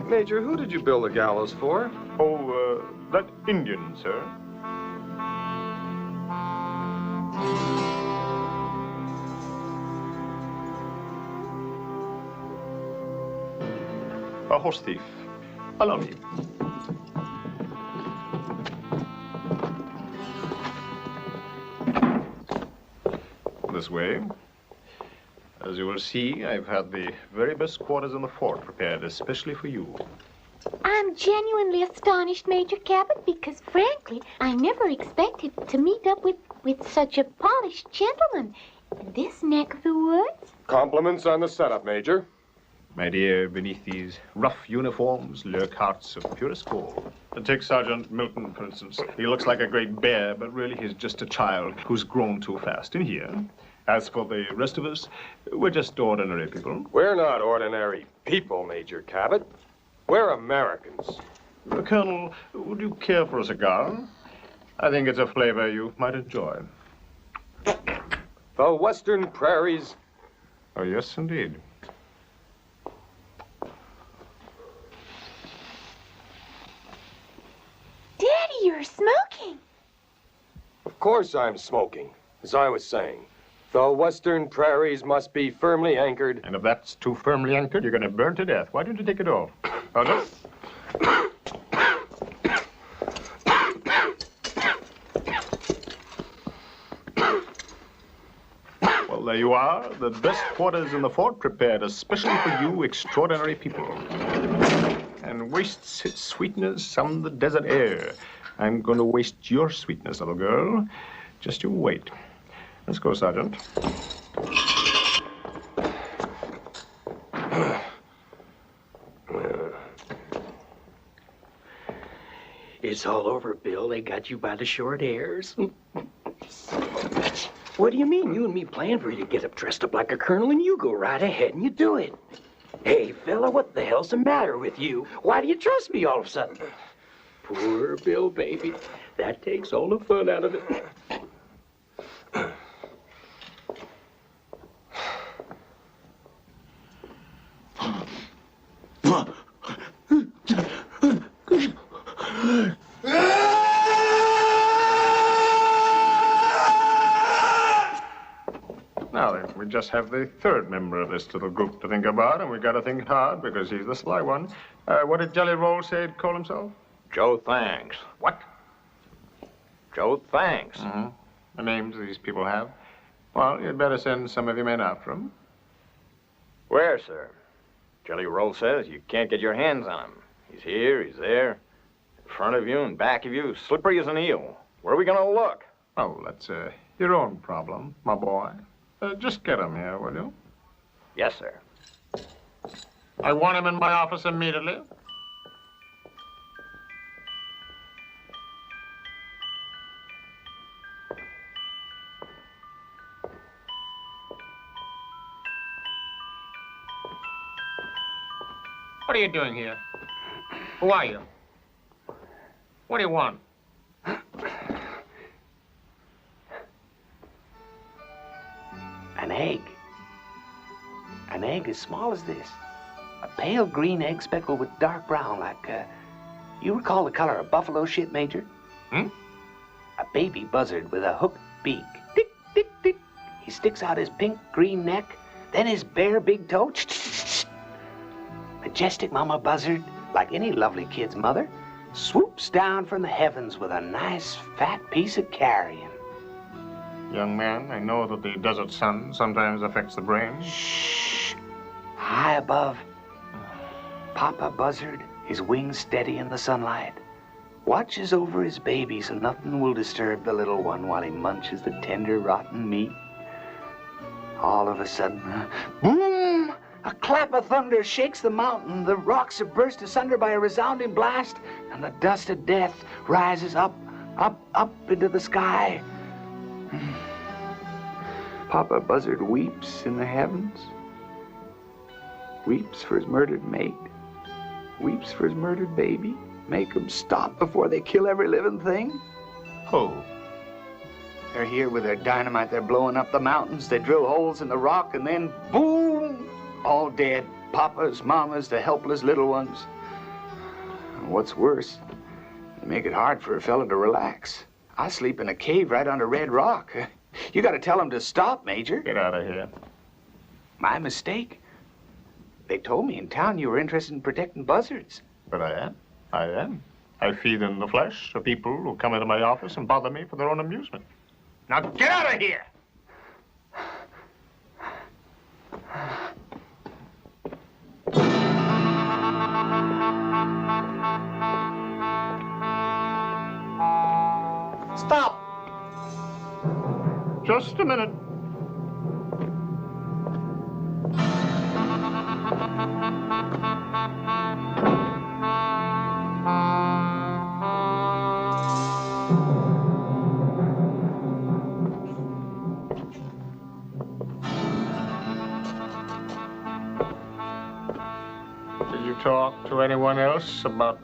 Major, who did you build the gallows for? Oh, that Indian, sir. A horse thief. Allow me. This way. As you will see, I've had the very best quarters in the fort prepared especially for you. I'm genuinely astonished, Major Cabot, because frankly, I never expected to meet up with such a polished gentleman in this neck of the woods. Compliments on the setup, Major. My dear, beneath these rough uniforms lurk hearts of purest gold. Take Sergeant Milton, for instance. He looks like a great bear, but really he's just a child who's grown too fast in here. As for the rest of us, we're just ordinary people. We're not ordinary people, Major Cabot. We're Americans. Colonel, would you care for a cigar? I think it's a flavor you might enjoy. The Western Prairies. Oh, yes, indeed. Daddy, you're smoking. Of course I'm smoking, as I was saying. The Western Prairies must be firmly anchored. And if that's too firmly anchored, you're going to burn to death. Why don't you take it off? Oh, no. Well, there you are. The best quarters in the fort prepared especially for you extraordinary people. And wastes its sweetness on the desert air. I'm going to waste your sweetness, little girl. Just you wait. Let's go, Sergeant. It's all over, Bill. They got you by the short hairs. What do you mean? You and me planned for you to get up dressed up like a colonel, and you go right ahead and you do it. Hey, fella, what the hell's the matter with you? Why do you trust me all of a sudden? Poor Bill, baby. That takes all the fun out of it. Now then, we just have the third member of this little group to think about, and we got to think hard because he's the sly one. What did Jelly Roll say he'd call himself? Joe Thanks. What? Joe Thanks. The names these people have. Well, you'd better send some of your men after him. Where, sir? Jelly Roll says you can't get your hands on him. He's here, he's there, in front of you and back of you, slippery as an eel. Where are we going to look? Oh, that's your own problem, my boy. Just get him here, will you? Yes, sir. I want him in my office immediately. What are you doing here? Who are you? What do you want? An egg. An egg as small as this. A pale green egg speckled with dark brown, like, you recall the color of buffalo shit, Major? Hmm? A baby buzzard with a hooked beak. Tick, tick, tick. He sticks out his pink green neck, then his bare big toe. Majestic mama buzzard, like any lovely kid's mother, swoops down from the heavens with a nice fat piece of carrion. Young man, I know that the desert sun sometimes affects the brain. Shh. High above, Papa Buzzard, his wings steady in the sunlight, watches over his baby so nothing will disturb the little one while he munches the tender, rotten meat. All of a sudden, boom! A clap of thunder shakes the mountain. The rocks are burst asunder by a resounding blast, and the dust of death rises up, up, up into the sky. Papa Buzzard weeps in the heavens, weeps for his murdered mate, weeps for his murdered baby. Make them stop before they kill every living thing. Who? They're here with their dynamite. They're blowing up the mountains. They drill holes in the rock, and then boom! All dead. Papas, mamas, the helpless little ones. And what's worse, they make it hard for a fella to relax. I sleep in a cave right under Red Rock. You gotta tell them to stop, Major. Get out of here. My mistake. They told me in town you were interested in protecting buzzards. But I am. I am. I feed in the flesh of people who come into my office and bother me for their own amusement. Now get out of here! Stop! Just a minute. Did you talk to anyone else about,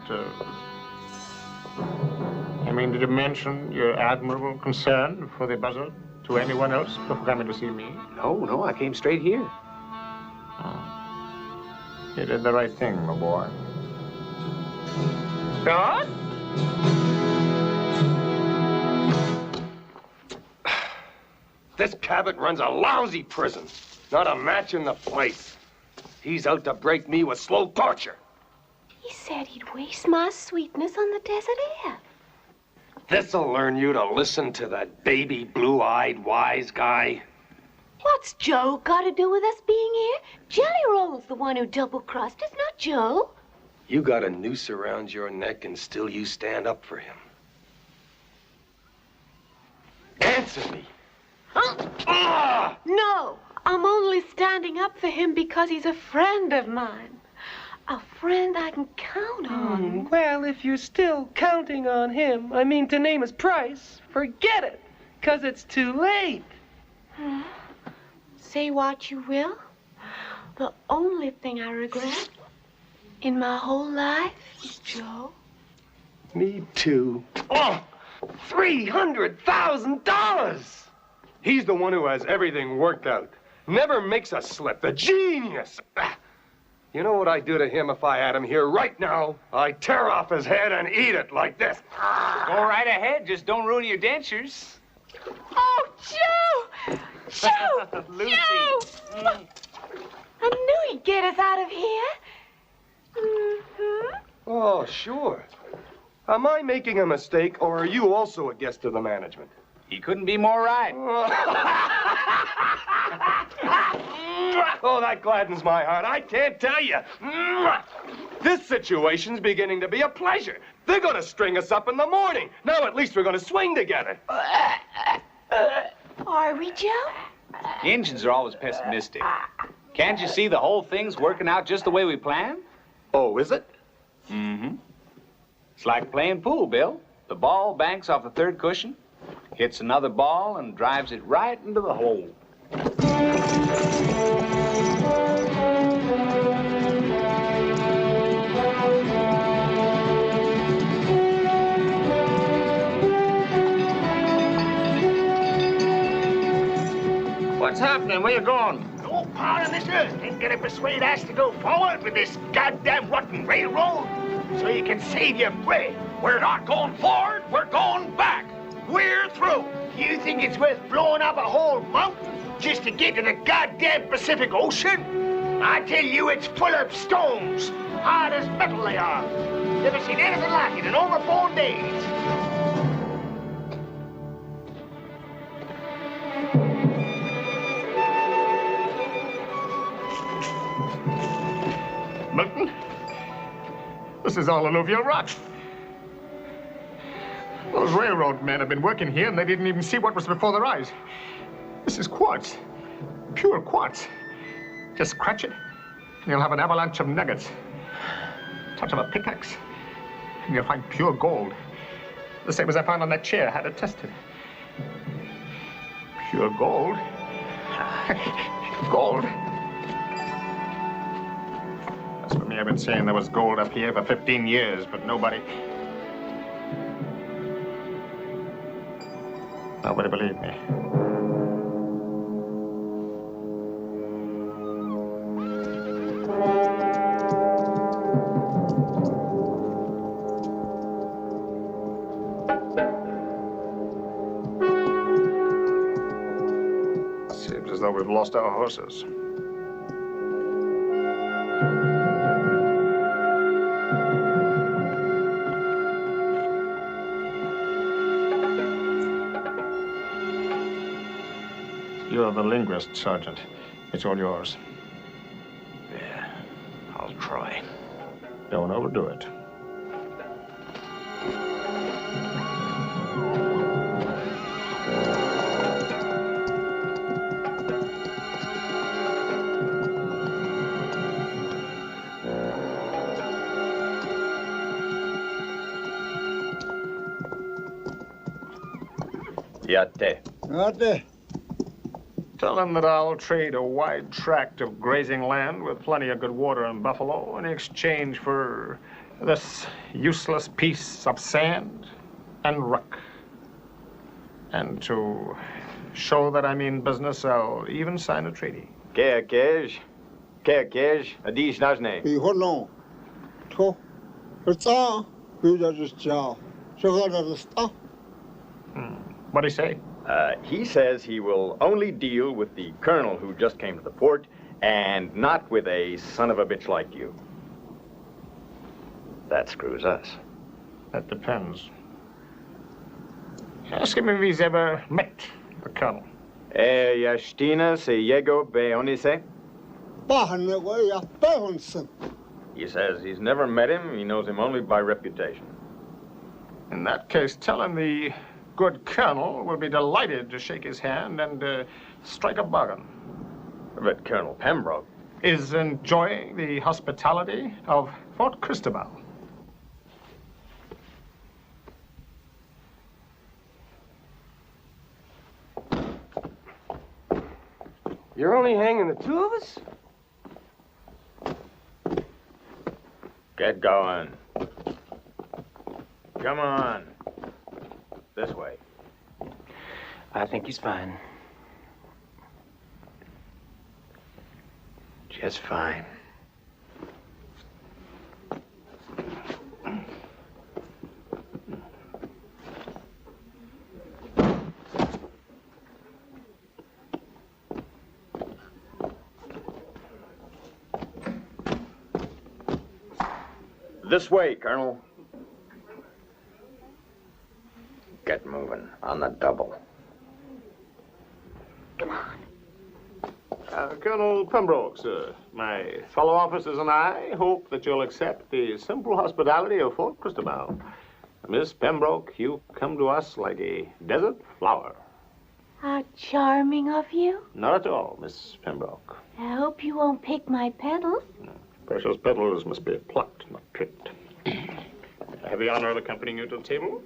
did you mention your admirable concern for the buzzard to anyone else before coming to see me? No, I came straight here. Oh. You did the right thing, my boy. What? This Cabot runs a lousy prison. Not a match in the place. He's out to break me with slow torture. He said he'd waste my sweetness on the desert air. This'll learn you to listen to that baby, blue-eyed, wise guy. What's Joe got to do with us being here? Jelly Roll's the one who double-crossed us, not Joe. You got a noose around your neck and still you stand up for him. Answer me. Huh? No, I'm only standing up for him because he's a friend of mine. A friend I can count on. Well, if you're still counting on him, to name his price, forget it, 'cause it's too late. Say what you will, the only thing I regret in my whole life is Joe. Me too. Oh, $300,000! He's the one who has everything worked out. Never makes a slip. The genius. You know what I'd do to him if I had him here right now? I'd tear off his head and eat it like this. Go right ahead. Just don't ruin your dentures. Oh, Joe! Joe! Lucy. Joe! I knew he'd get us out of here. Mm-hmm. Oh, sure. Am I making a mistake, or are you also a guest of the management? He couldn't be more right. Oh, that gladdens my heart. I can't tell you. This situation's beginning to be a pleasure. They're going to string us up in the morning. Now at least we're going to swing together. Are we, Joe? The engines are always pessimistic. Can't you see the whole thing's working out just the way we planned? Oh, is it? Mm-hmm. It's like playing pool, Bill. The ball banks off the third cushion, hits another ball, and drives it right into the hole. What's happening? Where you going? No power, mister. Ain't gonna persuade us to go forward with this goddamn rotten railroad so you can save your breath. We're not going forward. We're going back. We're through. You think it's worth blowing up a whole mountain just to get to the goddamn Pacific Ocean? I tell you, it's full of stones. Hard as metal they are. Never seen anything like it in over 4 days. Milton, this is all alluvial rock. Those railroad men have been working here and they didn't even see what was before their eyes. This is quartz, pure quartz. Just scratch it and you'll have an avalanche of nuggets. Touch of a pickaxe and you'll find pure gold. The same as I found on that chair, had it tested. Pure gold? Gold? As for me, I've been saying there was gold up here for 15 years, but nobody believed me. Seems as though we've lost our horses. You're the linguist, Sergeant. It's all yours. Yeah, I'll try. Don't overdo it. Yate. Yate. Tell them that I'll trade a wide tract of grazing land with plenty of good water and buffalo in exchange for this useless piece of sand and rock. And to show that I mean business, I'll even sign a treaty. Keakej, adish najne. 이홀로 또 그렇다 그저주자 저거라스다. What'd he say? He says he will only deal with the colonel who just came to the port and not with a son of a bitch like you. That screws us. That depends. Ask him if he's ever met the colonel. Yashtina se llegó beonise? He says he's never met him. He knows him only by reputation. In that case, tell him the good colonel will be delighted to shake his hand and strike a bargain. But Colonel Pembroke is enjoying the hospitality of Fort Cristobal. You're only hanging the two of us? Get going. Come on. This way. I think he's fine. Just fine. This way, Colonel. Get moving on the double. Come on. Colonel Pembroke, sir, my fellow officers and I hope that you'll accept the simple hospitality of Fort Cristobal. Miss Pembroke, you come to us like a desert flower. How charming of you. Not at all, Miss Pembroke. I hope you won't pick my petals. Precious petals must be plucked, not picked. I have the honor of accompanying you to the table.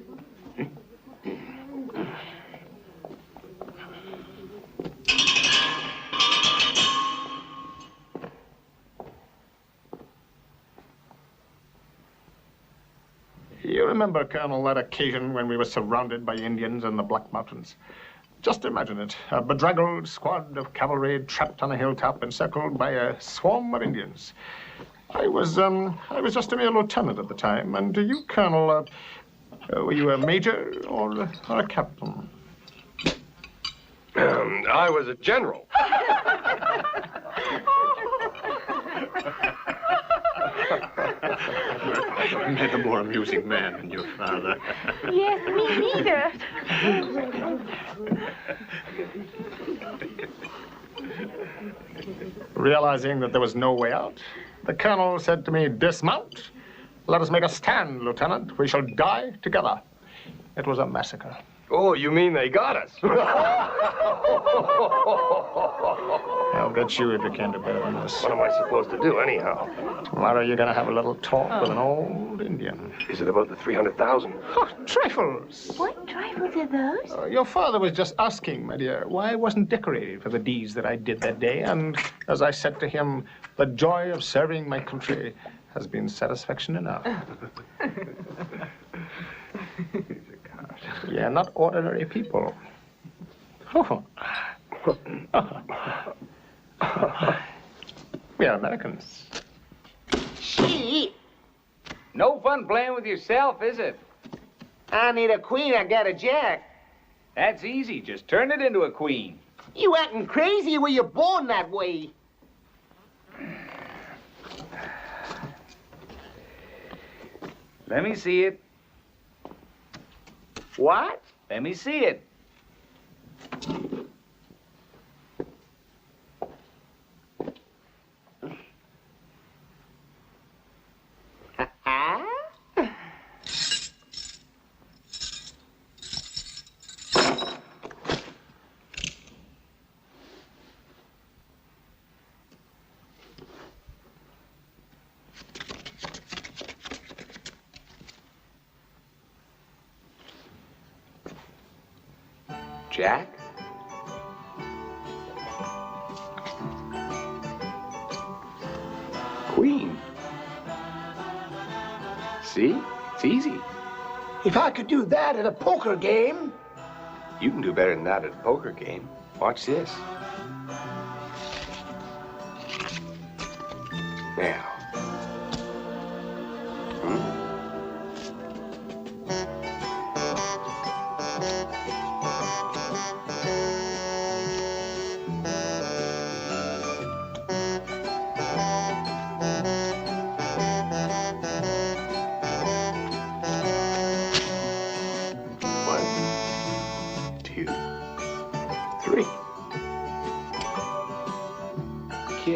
You remember, Colonel, that occasion when we were surrounded by Indians in the Black Mountains? Just imagine it. A bedraggled squad of cavalry trapped on a hilltop encircled by a swarm of Indians. I was just a mere lieutenant at the time. And you, Colonel, were you a major or a captain? I was a general. I've met a more amusing man than your father. Yes, me neither. Realizing that there was no way out, the colonel said to me, "Dismount. Let us make a stand, Lieutenant. We shall die together." It was a massacre. Oh, you mean they got us? I'll get you if you can do better than this. What am I supposed to do, anyhow? Tomorrow you're going to have a little talk with an old Indian. Is it about the 300,000? Oh, trifles. What trifles are those? Your father was just asking, my dear, why I wasn't decorated for the deeds that I did that day. And as I said to him, the joy of serving my country has been satisfaction enough. We are not ordinary people. We are Americans. She. No fun playing with yourself, is it? I need a queen, I got a jack. That's easy. Just turn it into a queen. You acting crazy, or were you born that way? Let me see it. What? Let me see it. Jack? Queen. See? It's easy. If I could do that at a poker game. You can do better than that at a poker game. Watch this. Now.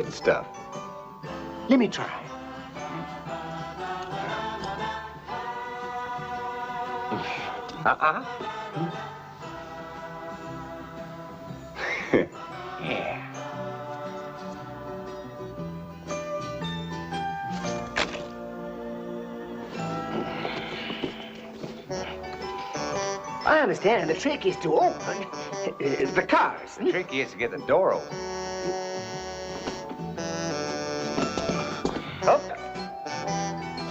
Stuff. Let me try. Yeah. I understand the trick is to open the cards. The trick is to get the door open.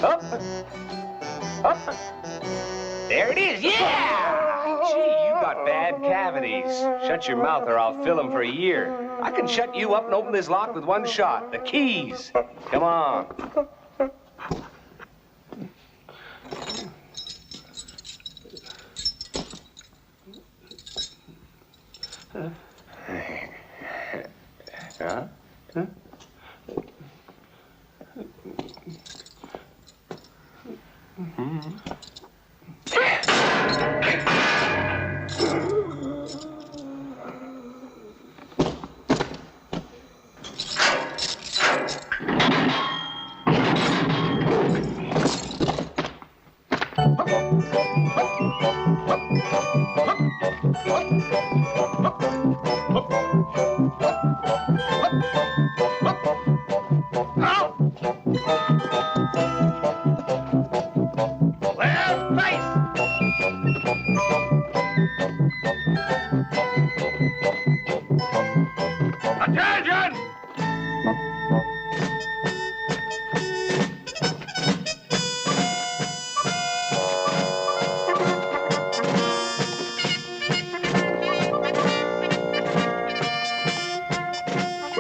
Up. There it is, yeah! Gee, you got bad cavities. Shut your mouth or I'll fill them for a year. I can shut you up and open this lock with one shot. The keys. Come on. Huh?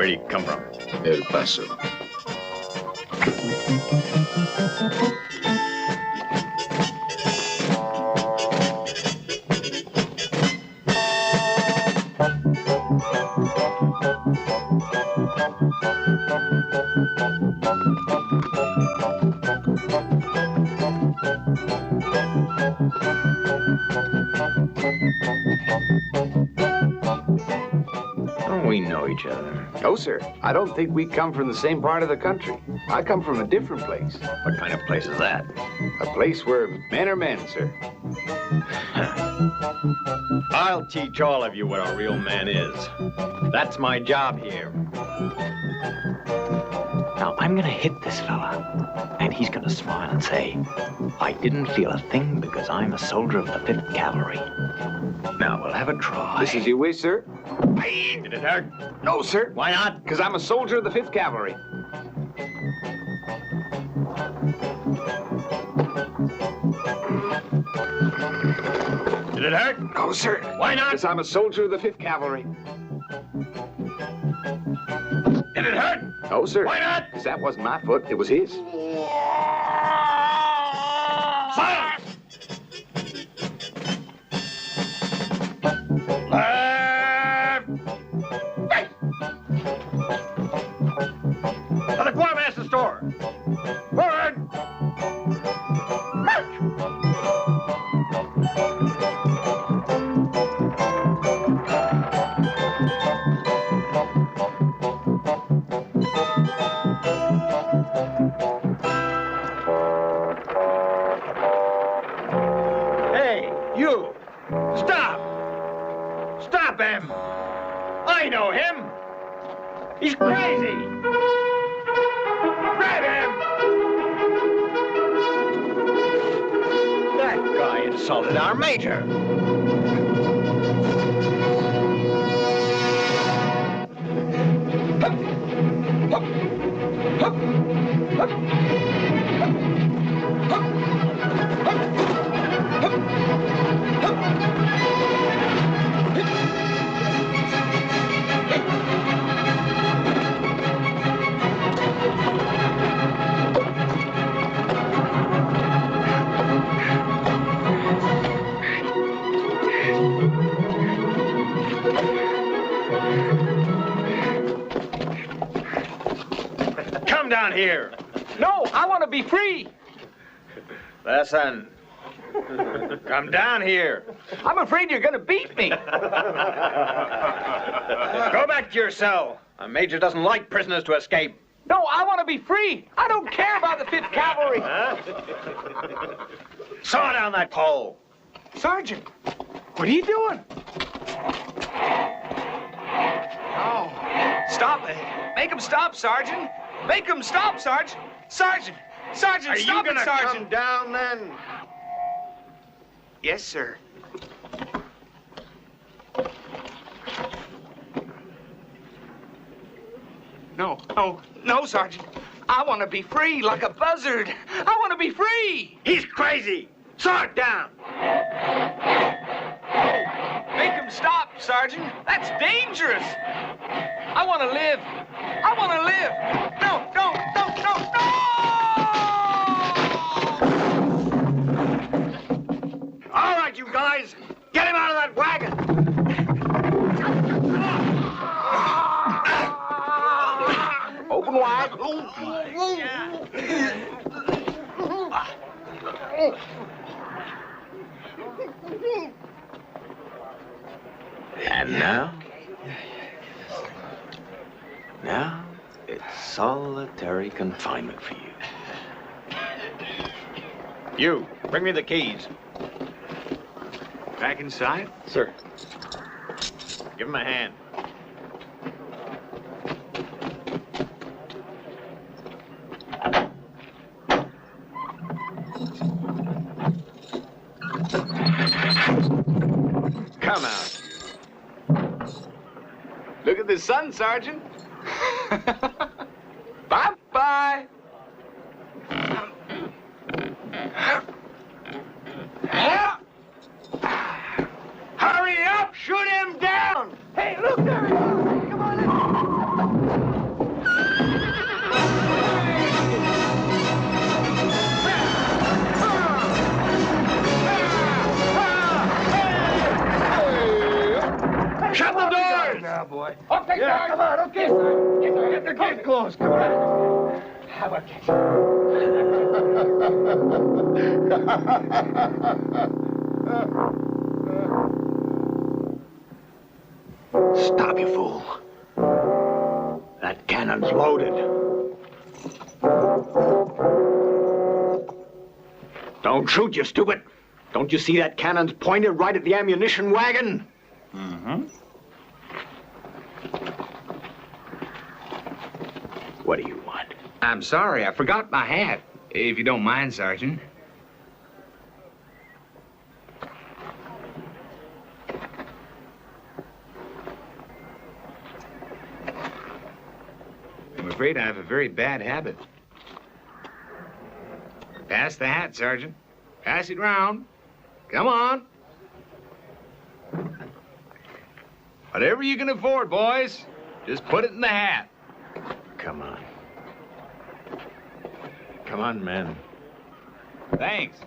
Where do you come from? El Paso. Don't we know each other? No, sir. I don't think we come from the same part of the country. I come from a different place. What kind of place is that? A place where men are men, sir. I'll teach all of you what a real man is. That's my job here. Now, I'm gonna hit this fella, and he's gonna smile and say, I didn't feel a thing because I'm a soldier of the 5th Cavalry. Now, we'll have a try. This is your wish, sir? Did it hurt? No, sir. Why not? Because I'm a soldier of the 5th Cavalry. Did it hurt? No, sir. Why not? Because I'm a soldier of the 5th Cavalry. Did it hurt? No, sir. Why not? Because that wasn't my foot, it was his. Silence! Left! Right! Now the quartermaster's store. Forward! March! Hey, you! Stop! Stop him! I know him! He's crazy! Grab him! That guy insulted our major! Come down here! No, I want to be free. Listen. Come down here. I'm afraid you're going to beat me. Go back to your cell. A major doesn't like prisoners to escape. No, I want to be free. I don't care about the 5th Cavalry. Huh? Saw down that pole. Sergeant, what are you doing? Oh, stop it. Make him stop, Sergeant. Make him stop, Sergeant. Sergeant, Sergeant, stop it, Sergeant. Are you gonna come down then? Yes, sir. No, Sergeant. I want to be free like a buzzard. I want to be free. He's crazy. Saw it down. Make him stop, Sergeant. That's dangerous. I want to live. I want to live. No, no, no, no, no! All right, you guys. Get him out of that wagon. Open wide. And now it's solitary confinement for you. You, bring me the keys. Back inside? Sir. Give him a hand. Come out. Look at the sun, Sergeant. Bye-bye. Hurry up! Shoot him down! Hey! Hey, look, there he is. Come on in. Shut the doors! Now, boy. Okay, Yeah, come on, okay, sir. Get the gate closed, come on. How about Stop, you fool. That cannon's loaded. Don't shoot, you stupid. Don't you see that cannon's pointed right at the ammunition wagon? Mm-hmm. What do you want? I'm sorry, I forgot my hat. If you don't mind, Sergeant. I'm afraid I have a very bad habit. Pass the hat, Sergeant. Pass it round. Come on. Whatever you can afford, boys. Just put it in the hat. Come on. Come on, men. Thanks.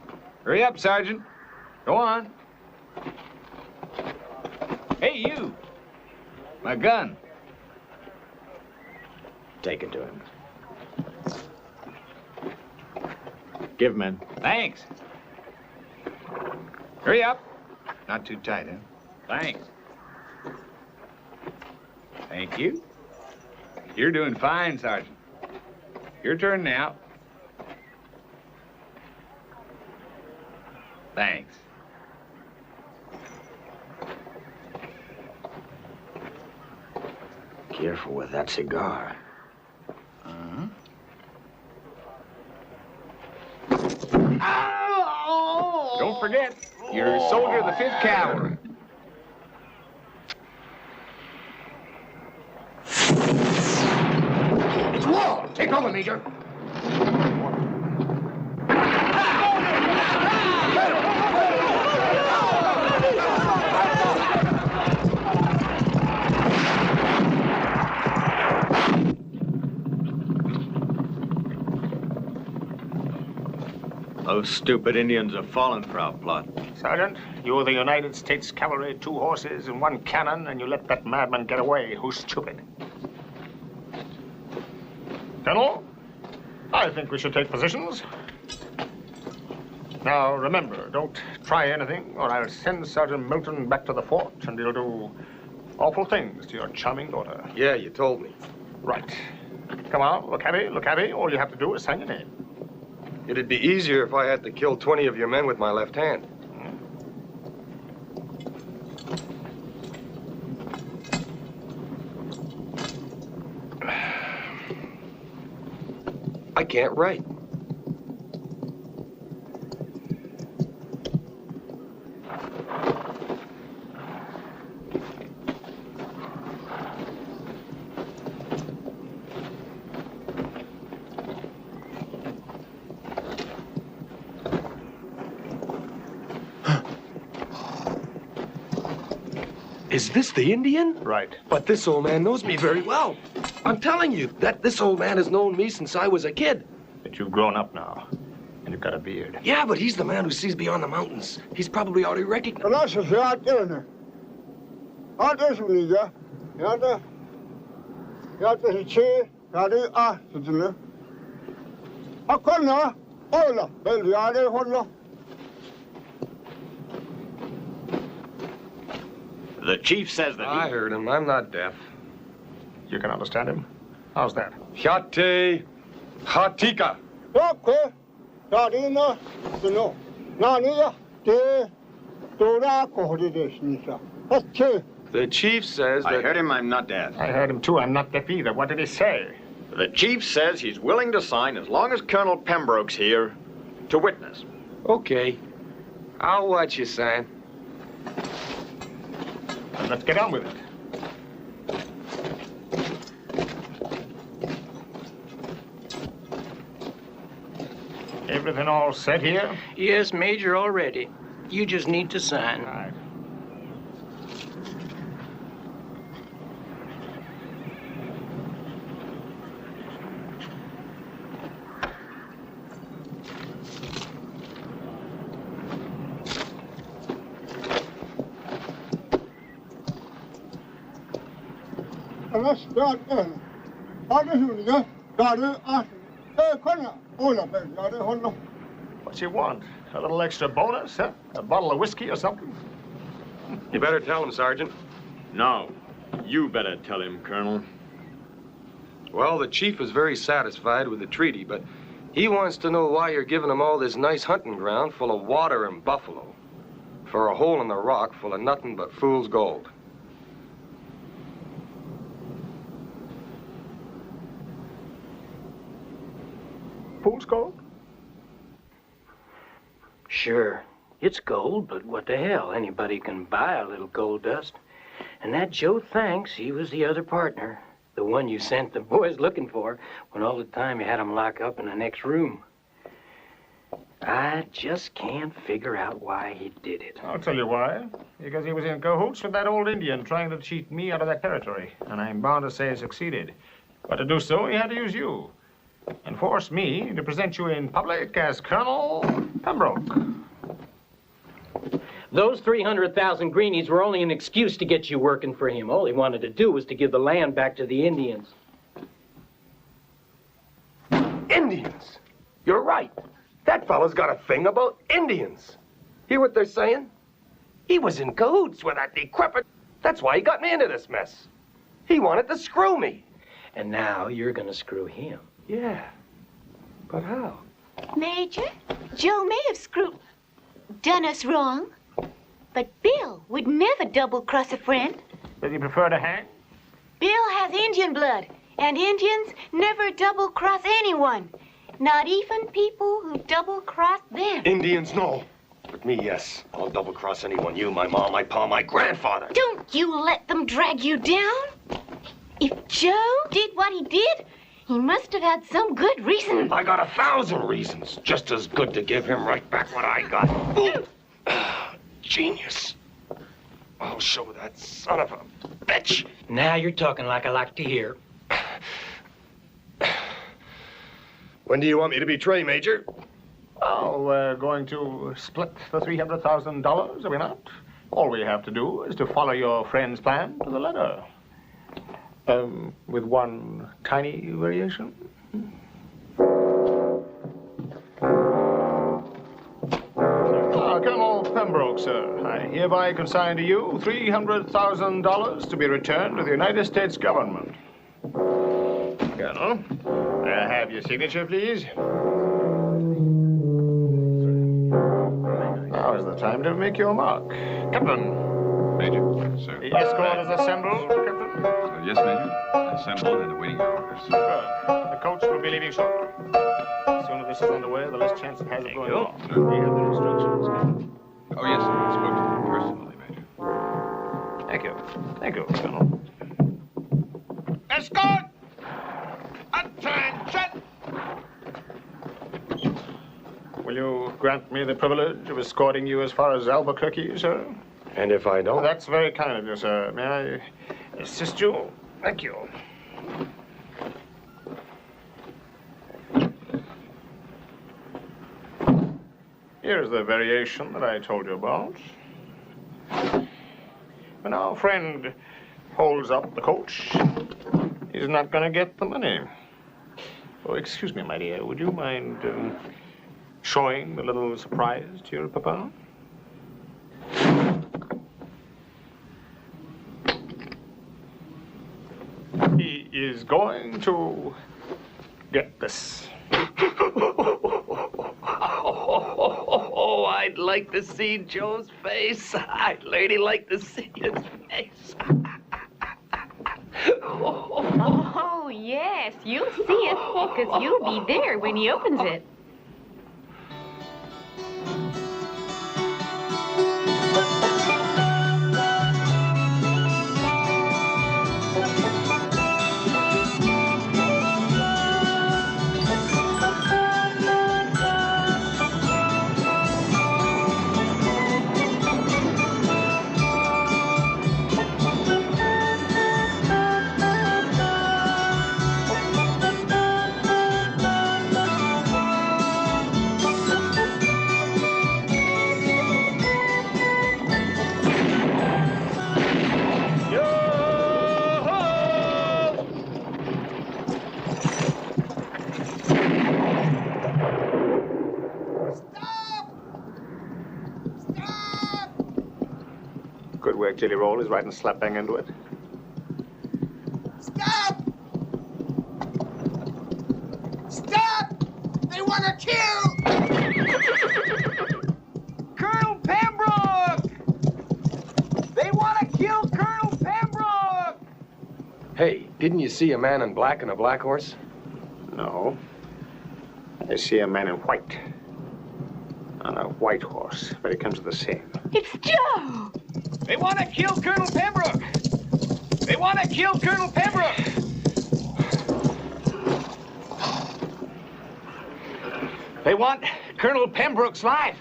Hurry up, Sergeant. Go on. Hey, you. My gun. Take it to him. Give, men. Thanks. Hurry up. Not too tight, huh? Thanks. Thank you. You're doing fine, Sergeant. Your turn now. Thanks. Careful with that cigar. Uh-huh. Don't forget, you're a soldier of the 5th Cavalry. It's war! Take over, Major. Those stupid Indians have fallen for our plot. Sergeant, you're the United States Cavalry, 2 horses and 1 cannon, and you let that madman get away. Who's stupid? Colonel, I think we should take positions. Now, remember, don't try anything, or I'll send Sergeant Milton back to the fort, and he'll do awful things to your charming daughter. Yeah, you told me. Right. Come on, look happy, look happy. All you have to do is sign your name. It'd be easier if I had to kill 20 of your men with my left hand. I can't write. Is this the Indian? Right. But this old man knows me very well. I'm telling you that this old man has known me since I was a kid. But you've grown up now, and you've got a beard. Yeah, but he's the man who sees beyond the mountains. He's probably already recognized. The chief says that I heard him. I'm not deaf. You can understand him? How's that? Hyate Hatika. The chief says that... I heard him, I'm not deaf. I heard him too, I'm not deaf either. What did he say? The chief says he's willing to sign as long as Colonel Pembroke's here to witness. Okay. I'll watch you sign. Let's get on with it. Everything all set here? Yes, Major, already. You just need to sign. All right. What you want? A little extra bonus, huh? A bottle of whiskey or something? You better tell him, Sergeant. No. You better tell him, Colonel. Well, the chief is very satisfied with the treaty, but he wants to know why you're giving him all this nice hunting ground full of water and buffalo for a hole in the rock full of nothing but fool's gold. Fool's gold? Sure, it's gold, but what the hell? Anybody can buy a little gold dust. And that Joe Thanks, he was the other partner. The one you sent the boys looking for when all the time you had them locked up in the next room. I just can't figure out why he did it. I'll tell you why. Because he was in cahoots with that old Indian trying to cheat me out of that territory. And I'm bound to say he succeeded. But to do so, he had to use you. And force me to present you in public as Colonel Pembroke. Those 300,000 greenies were only an excuse to get you working for him. All he wanted to do was to give the land back to the Indians. Indians? You're right. That fellow's got a thing about Indians. Hear what they're saying? He was in cahoots with that decrepit. That's why he got me into this mess. He wanted to screw me. And now you're gonna screw him. Yeah. But how? Major, Joe may have done us wrong, but Bill would never double-cross a friend. Does he prefer to hang? Bill has Indian blood, and Indians never double-cross anyone. Not even people who double-cross them. Indians, no. But me, yes. I'll double-cross anyone. You, my mom, my pa, my grandfather. Don't you let them drag you down. If Joe did what he did, he must have had some good reason. I got 1,000 reasons. Just as good to give him right back what I got. Genius. I'll show that son of a bitch. Now you're talking like I like to hear. When do you want me to betray, Major? Oh, we're going to split the $300,000, are we not? All we have to do is to follow your friend's plan to the letter. With one tiny variation. Colonel Pembroke, sir, I hereby consign to you $300,000 to be returned to the United States government. Colonel, may I have your signature, please? Now is the time to make your mark. Captain. Major, sir. The escort is assembled, Captain. Yes, Major. Assembled and awaiting your orders. Superb. The coach will be leaving shortly. The sooner this is underway, the less chance it has of going wrong. We have the instructions, Captain. Oh, yes, sir. I spoke to them personally, Major. Thank you. Thank you, Colonel. Escort! Attention! Will you grant me the privilege of escorting you as far as Albuquerque, sir? And if I don't? Oh, that's very kind of you, sir. May I assist you? Thank you. Here's the variation that I told you about. When our friend holds up the coach, he's not going to get the money. Oh, excuse me, my dear. Would you mind showing the little surprise to your papa? He is going to get this. Oh, I'd like to see Joe's face. I'd really like to see his face. Oh, yes, you'll see it, because you'll be there when he opens it. like Jelly Roll is riding slap bang into it. Stop! Stop! They want to kill! Colonel Pembroke! They want to kill Colonel Pembroke! Hey, didn't you see a man in black on a black horse? No. I see a man in white. On a white horse, but it comes to the same. It's Joe! They want to kill Colonel Pembroke! They want to kill Colonel Pembroke! They want Colonel Pembroke's life.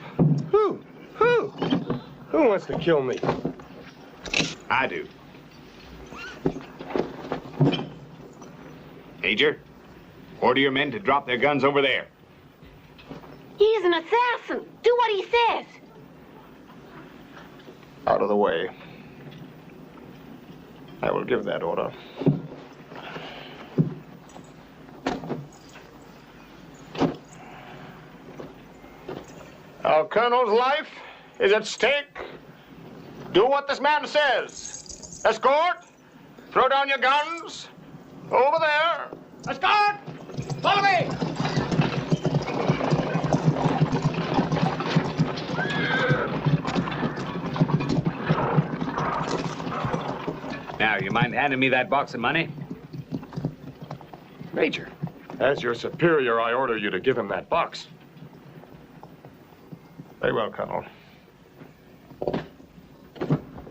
Who? Who wants to kill me? I do. Major, order your men to drop their guns over there. He's an assassin. Do what he says. Out of the way. I will give that order. Our colonel's life is at stake. Do what this man says. Escort, throw down your guns. Over there. Escort! Follow me! Now, you mind handing me that box of money? Major, as your superior, I order you to give him that box. Very well, Colonel.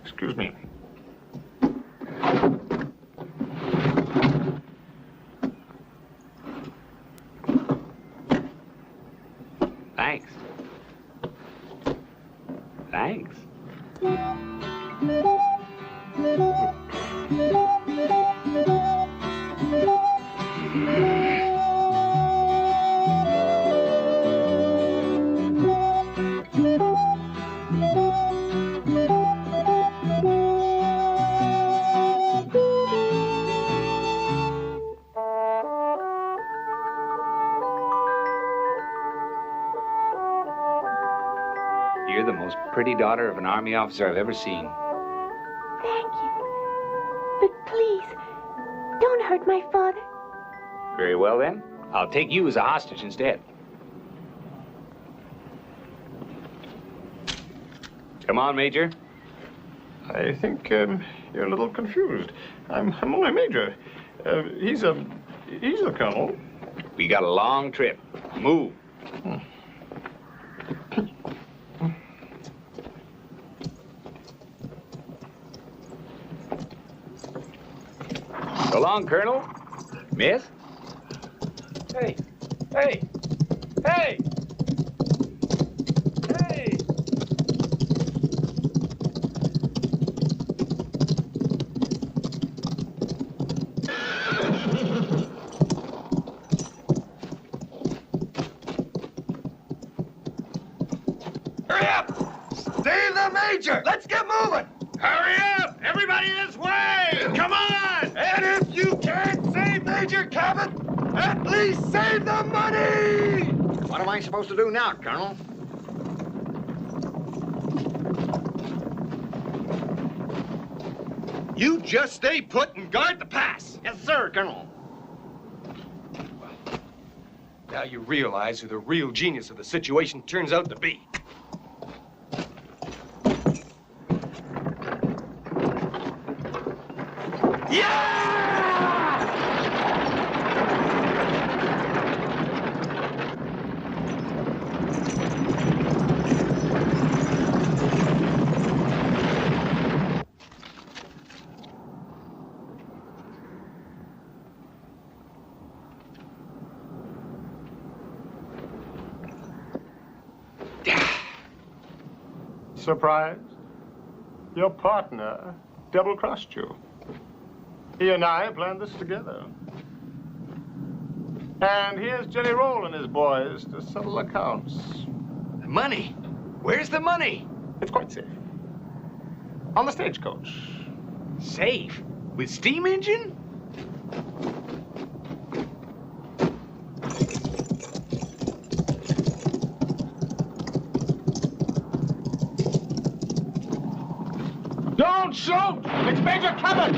Excuse me. Thanks. Thanks. You're the most pretty daughter of an army officer I've ever seen. Thank you. But please, don't hurt my father. Very well, then. I'll take you as a hostage instead. Come on, Major. I think you're a little confused. I'm only Major. He's the colonel. We got a long trip. Move. So long, Colonel. Miss? Hey! Hey! Hey! Hey! Hurry up! Save the Major! Let's get moving! Hurry up! Everybody this way! Come on! And if you can't save Major Cabot, at least save the money! What am I supposed to do now, Colonel? You just stay put and guard the pass. Yes, sir, Colonel. Now you realize who the real genius of the situation turns out to be. Surprised? Your partner double-crossed you. He and I planned this together. And here's Jelly Roll and his boys to settle accounts. The money? Where's the money? It's quite safe. On the stagecoach. Safe? With steam engine? Don't Shoot! It's Major Cabot!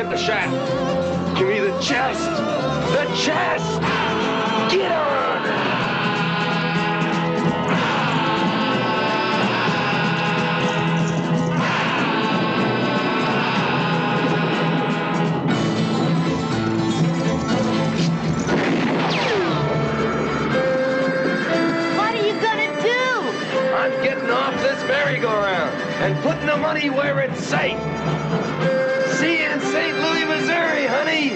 The shaft. Give me the chest. The chest. Get on. What are you gonna do? I'm getting off this merry-go-round and putting the money where it's safe. See you in St. Louis, Missouri, honey.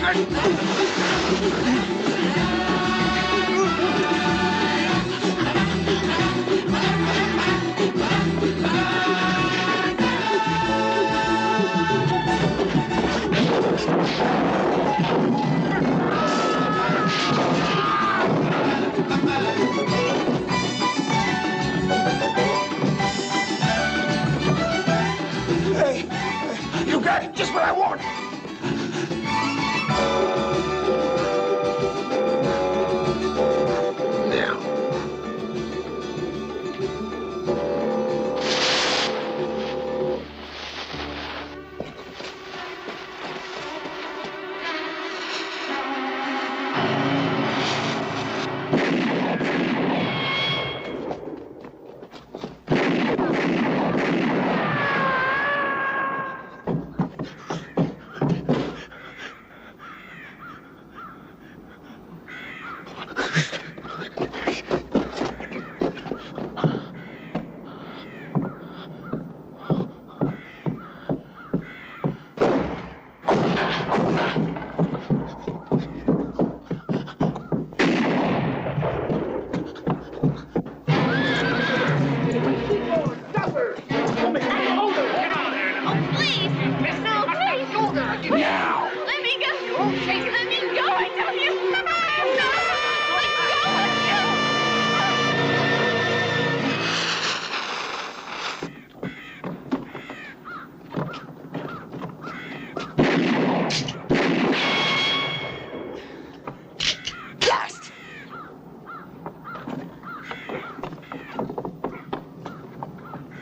Hey, you got it, just what I want. Now.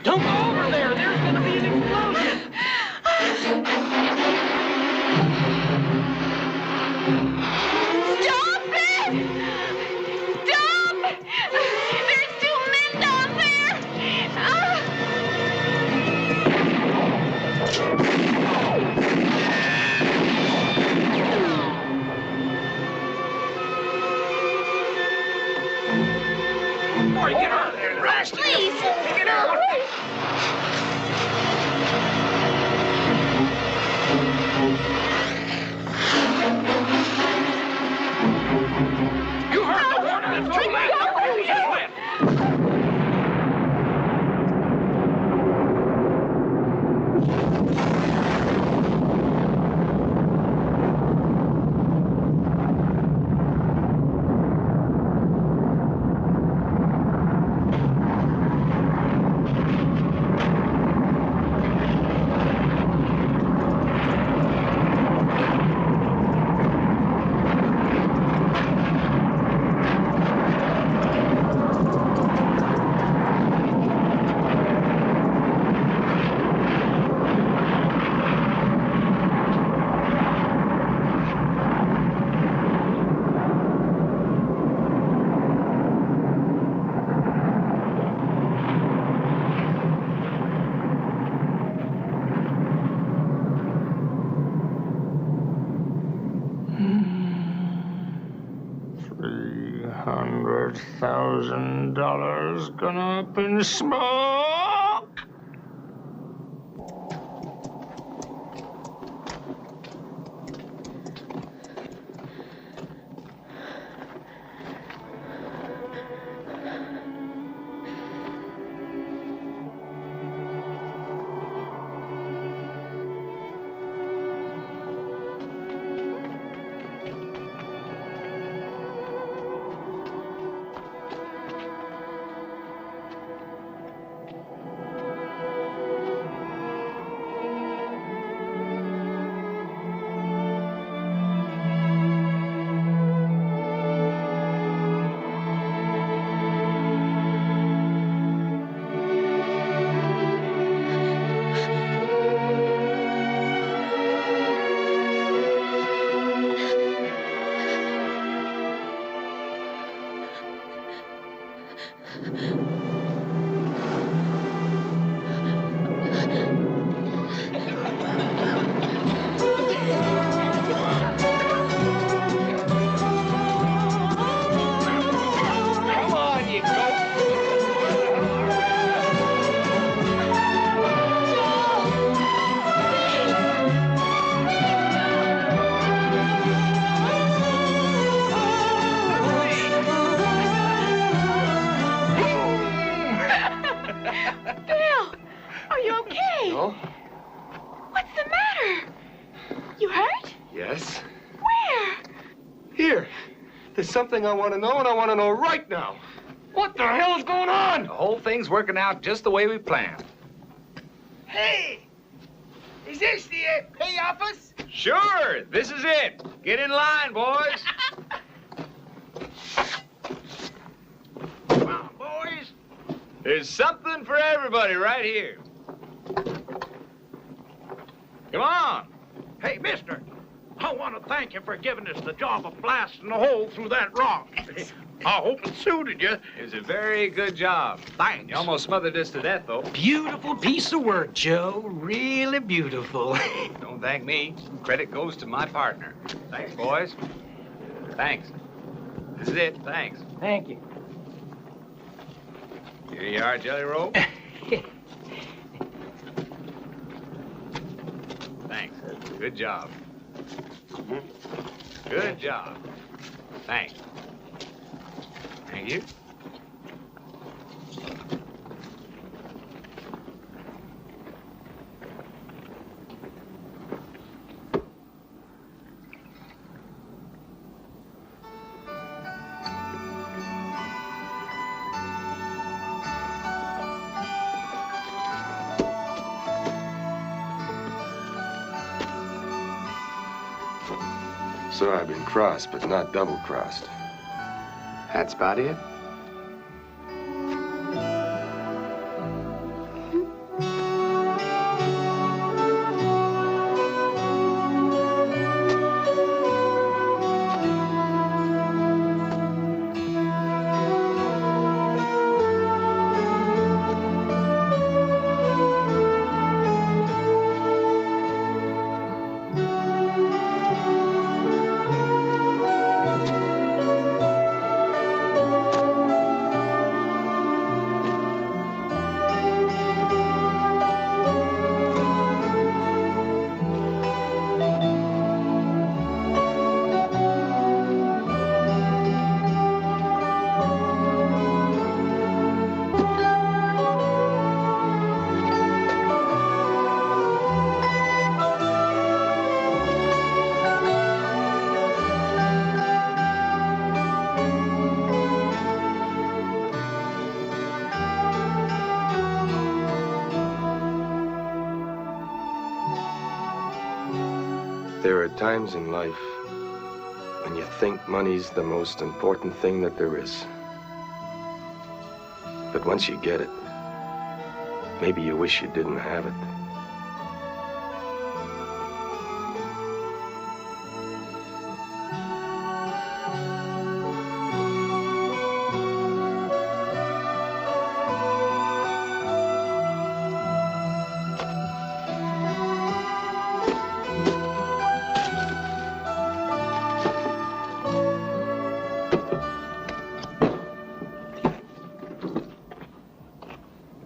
Don't go over there! There's gonna be an explosion! Stop it! Stop! There's 2 men down there! Boy, get out of there! Rush! Please! Get out! You heard the warning! It's too late! Just went! $300,000 gone up in smoke. here. There's something I want to know, and I want to know right now. What the hell's going on? The whole thing's working out just the way we planned. Hey! Is this the pay office? Sure, this is it. Get in line, boys. Come on, boys. There's something for everybody right here. Come on. Hey, mister, I want to thank you for giving us the job of blasting a hole through that rock. I hope it suited you. It was a very good job. Thanks. You almost smothered us to death, though. Beautiful piece of work, Joe. Really beautiful. Don't thank me. Credit goes to my partner. Thanks, boys. Thanks. This is it. Thanks. Thank you. Here you are, Jelly Roll. Thanks. Good job. Good job. Thanks. Thank you. So I've been crossed, but not double-crossed. That's about it. There are times in life when you think money's the most important thing that there is. But once you get it, maybe you wish you didn't have it.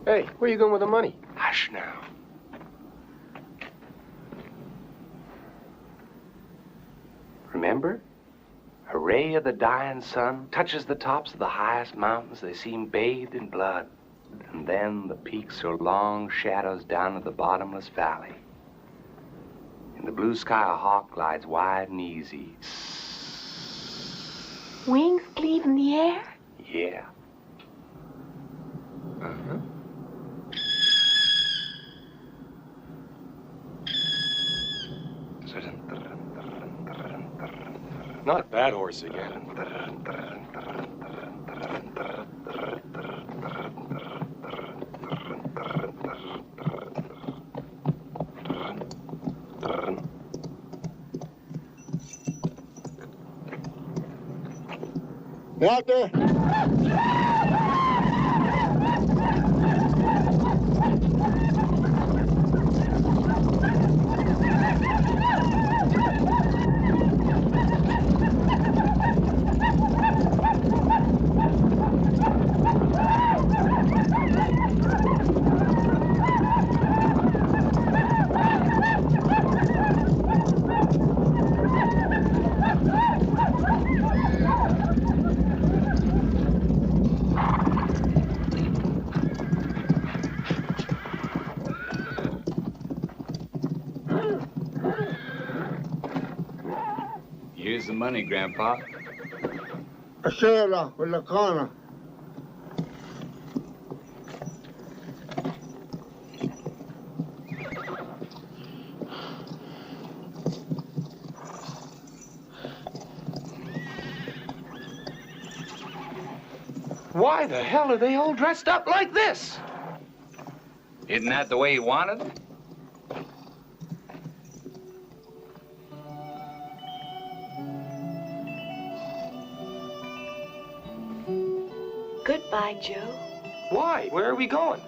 Hey, where are you going with the money? Hush now. Remember? A ray of the dying sun touches the tops of the highest mountains. They seem bathed in blood. And then the peaks are long shadows down at the bottomless valley. In the blue sky, a hawk glides wide and easy. Wings cleave in the air? Yeah. Uh-huh. Not that horse again. Doctor! money, Grandpa. Sera with the corner. Why the hell are they all dressed up like this? Isn't that the way you wanted? Goodbye, Joe. Why? Where are we going?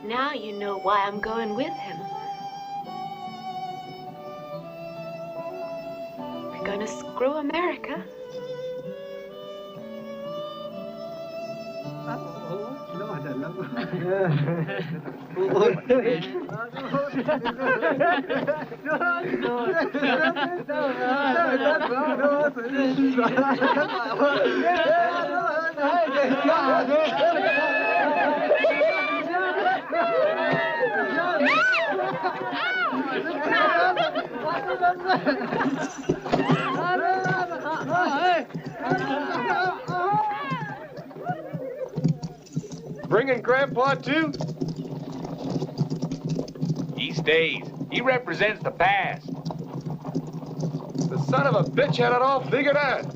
Now you know why I'm going with him. We're going to screw America. Bringing Grandpa too? He stays. He represents the past. The son of a bitch had it all figured out.